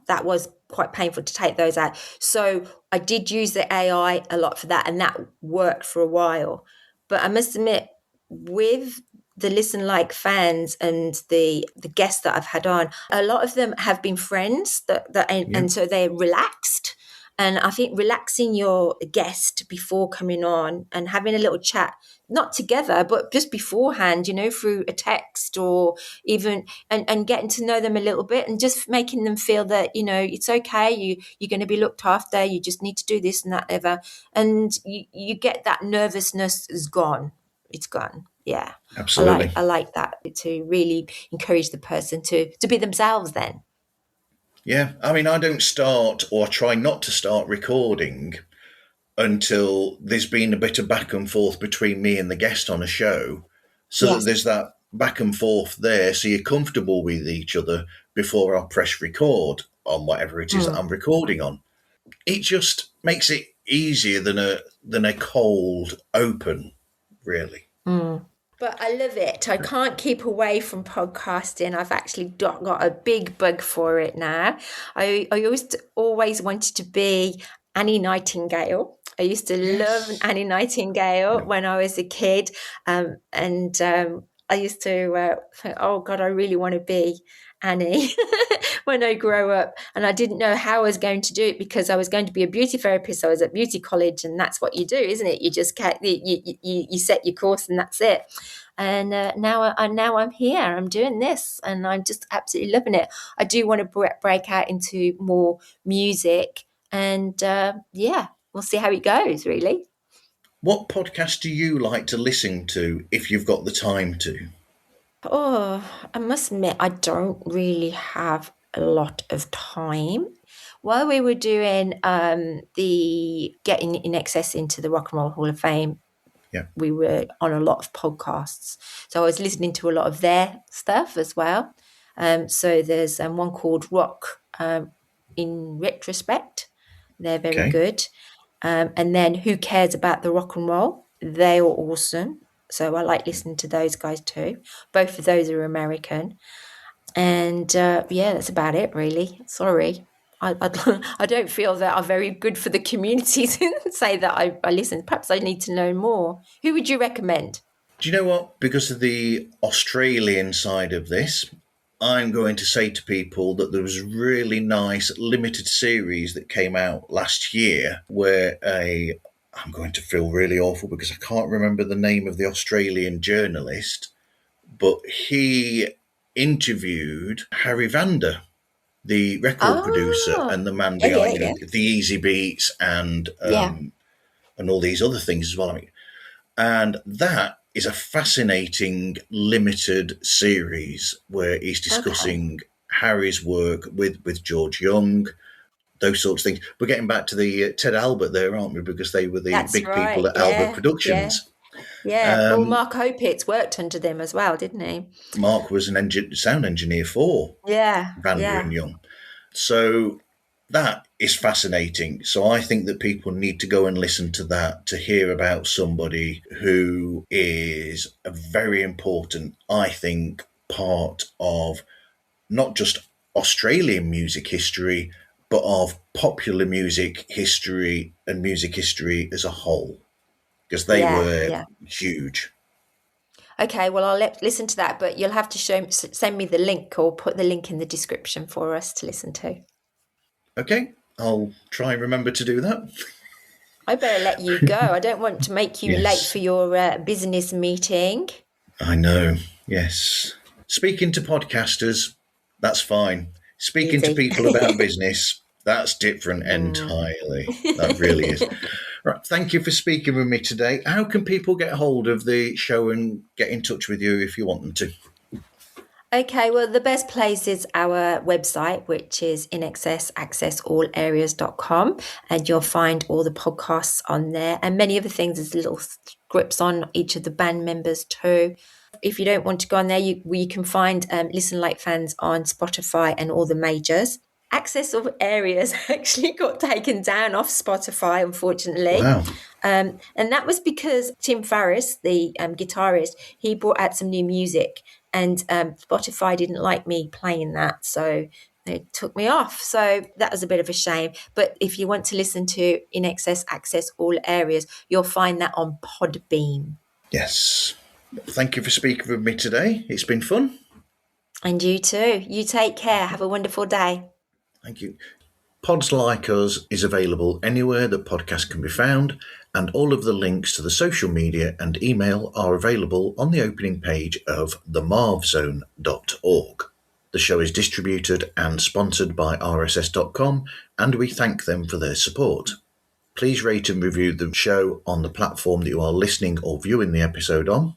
that was quite painful to take those out. So I did use the AI a lot for that, and that worked for a while. But I must admit, with the Listen Like fans and the guests that I've had on, a lot of them have been friends Yeah, and so they're relaxed. And I think relaxing your guest before coming on and having a little chat, not together, but just beforehand, you know, through a text or even and getting to know them a little bit and just making them feel that, you know, it's okay, you're going to be looked after, you just need to do this and that ever. And you get that nervousness is gone. It's gone. Yeah. absolutely. I like that to really encourage the person to be themselves then. Yeah, I mean, I don't start or try not to start recording until there's been a bit of back and forth between me and the guest on a show, so that Yes. there's that back and forth there, so you're comfortable with each other before I press record on whatever it is that Mm. I'm recording on. It just makes it easier than a cold open, really. Mm. But I love it. I can't keep away from podcasting. I've actually got a big bug for it now. I always wanted to be Annie Nightingale. I used to love Yes. Annie Nightingale Yeah. when I was a kid. And I used to think, oh God, I really want to be Annie when I grow up. And I didn't know how I was going to do it because I was going to be a beauty therapist. I was at beauty college, and that's what you do, isn't it? You just you set your course, and that's it. And now I'm here. I'm doing this, and I'm just absolutely loving it. I do want to break out into more music, and yeah, we'll see how it goes. Really. What podcast do you like to listen to if you've got the time to? Oh, I must admit, I don't really have a lot of time. While we were doing the getting INXS into the Rock and Roll Hall of Fame, Yeah. we were on a lot of podcasts. So I was listening to a lot of their stuff as well. So there's one called Rock in Retrospect. They're very Okay. good. And then Who Cares About the Rock and Roll? They are awesome. So I like listening to those guys too. Both of those are American. And yeah, that's about it, really. Sorry. I don't feel that I'm very good for the community to say that I listen. Perhaps I need to know more. Who would you recommend? Do you know what? Because of the Australian side of this, I'm going to say to people that there was a really nice limited series that came out last year where a I'm going to feel really awful because I can't remember the name of the Australian journalist, but he interviewed Harry Vander, the record producer Oh, and the man yeah, behind, yeah, yeah. the Easy Beats Yeah. and all these other things as well. I mean, And that is a fascinating limited series where he's discussing Harry's work with George Young, those sorts of things. We're getting back to the Ted Albert there, aren't we? Because they were the That's big people right. at Albert Yeah, yeah, Productions. yeah. Well, Mark Opitz worked under them as well, didn't he? Mark was an sound engineer for Yeah, Vanda yeah. and Young. So that is fascinating. So I think that people need to go and listen to that to hear about somebody who is a very important, I think, part of not just Australian music history, but of popular music history and music history as a whole, because they Yeah, were yeah. huge. Okay, well, I'll listen to that, but you'll have to send me the link or put the link in the description for us to listen to. Okay, I'll try and remember to do that. I better let you go. I don't want to make you late Yes, for your business meeting. I know. Yes. Speaking to podcasters, that's fine. Speaking to Easy. people about business, that's different Mm. entirely. That really is. Right. Thank you for speaking with me today. How can people get hold of the show and get in touch with you if you want them to? Okay, well, the best place is our website, which is INXS accessallareas.com, and you'll find all the podcasts on there and many other things. There's little scripts on each of the band members too. If you don't want to go on there, you can find Listen Like Fans on Spotify and all the majors. Access of Areas actually got taken down off Spotify, unfortunately. Wow. And that was because Tim Farriss, the guitarist, he brought out some new music, and Spotify didn't like me playing that, so they took me off. So that was a bit of a shame. But if you want to listen to INXS Access All Areas, you'll find that on Podbean. Yes. Thank you for speaking with me today. It's been fun. And you too. You take care. Have a wonderful day. Thank you. Pods Like Us is available anywhere that podcasts can be found, and all of the links to the social media and email are available on the opening page of themarvzone.org. The show is distributed and sponsored by rss.com, and we thank them for their support. Please rate and review the show on the platform that you are listening or viewing the episode on.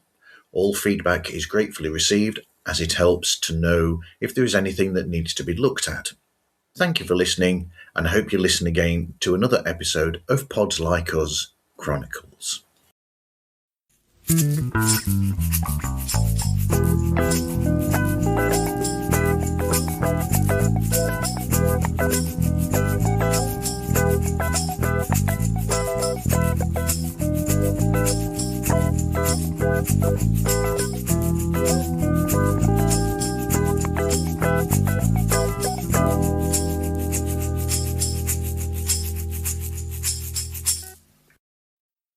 All feedback is gratefully received, as it helps to know if there is anything that needs to be looked at. Thank you for listening, and I hope you listen again to another episode of Pods Like Us Chronicles.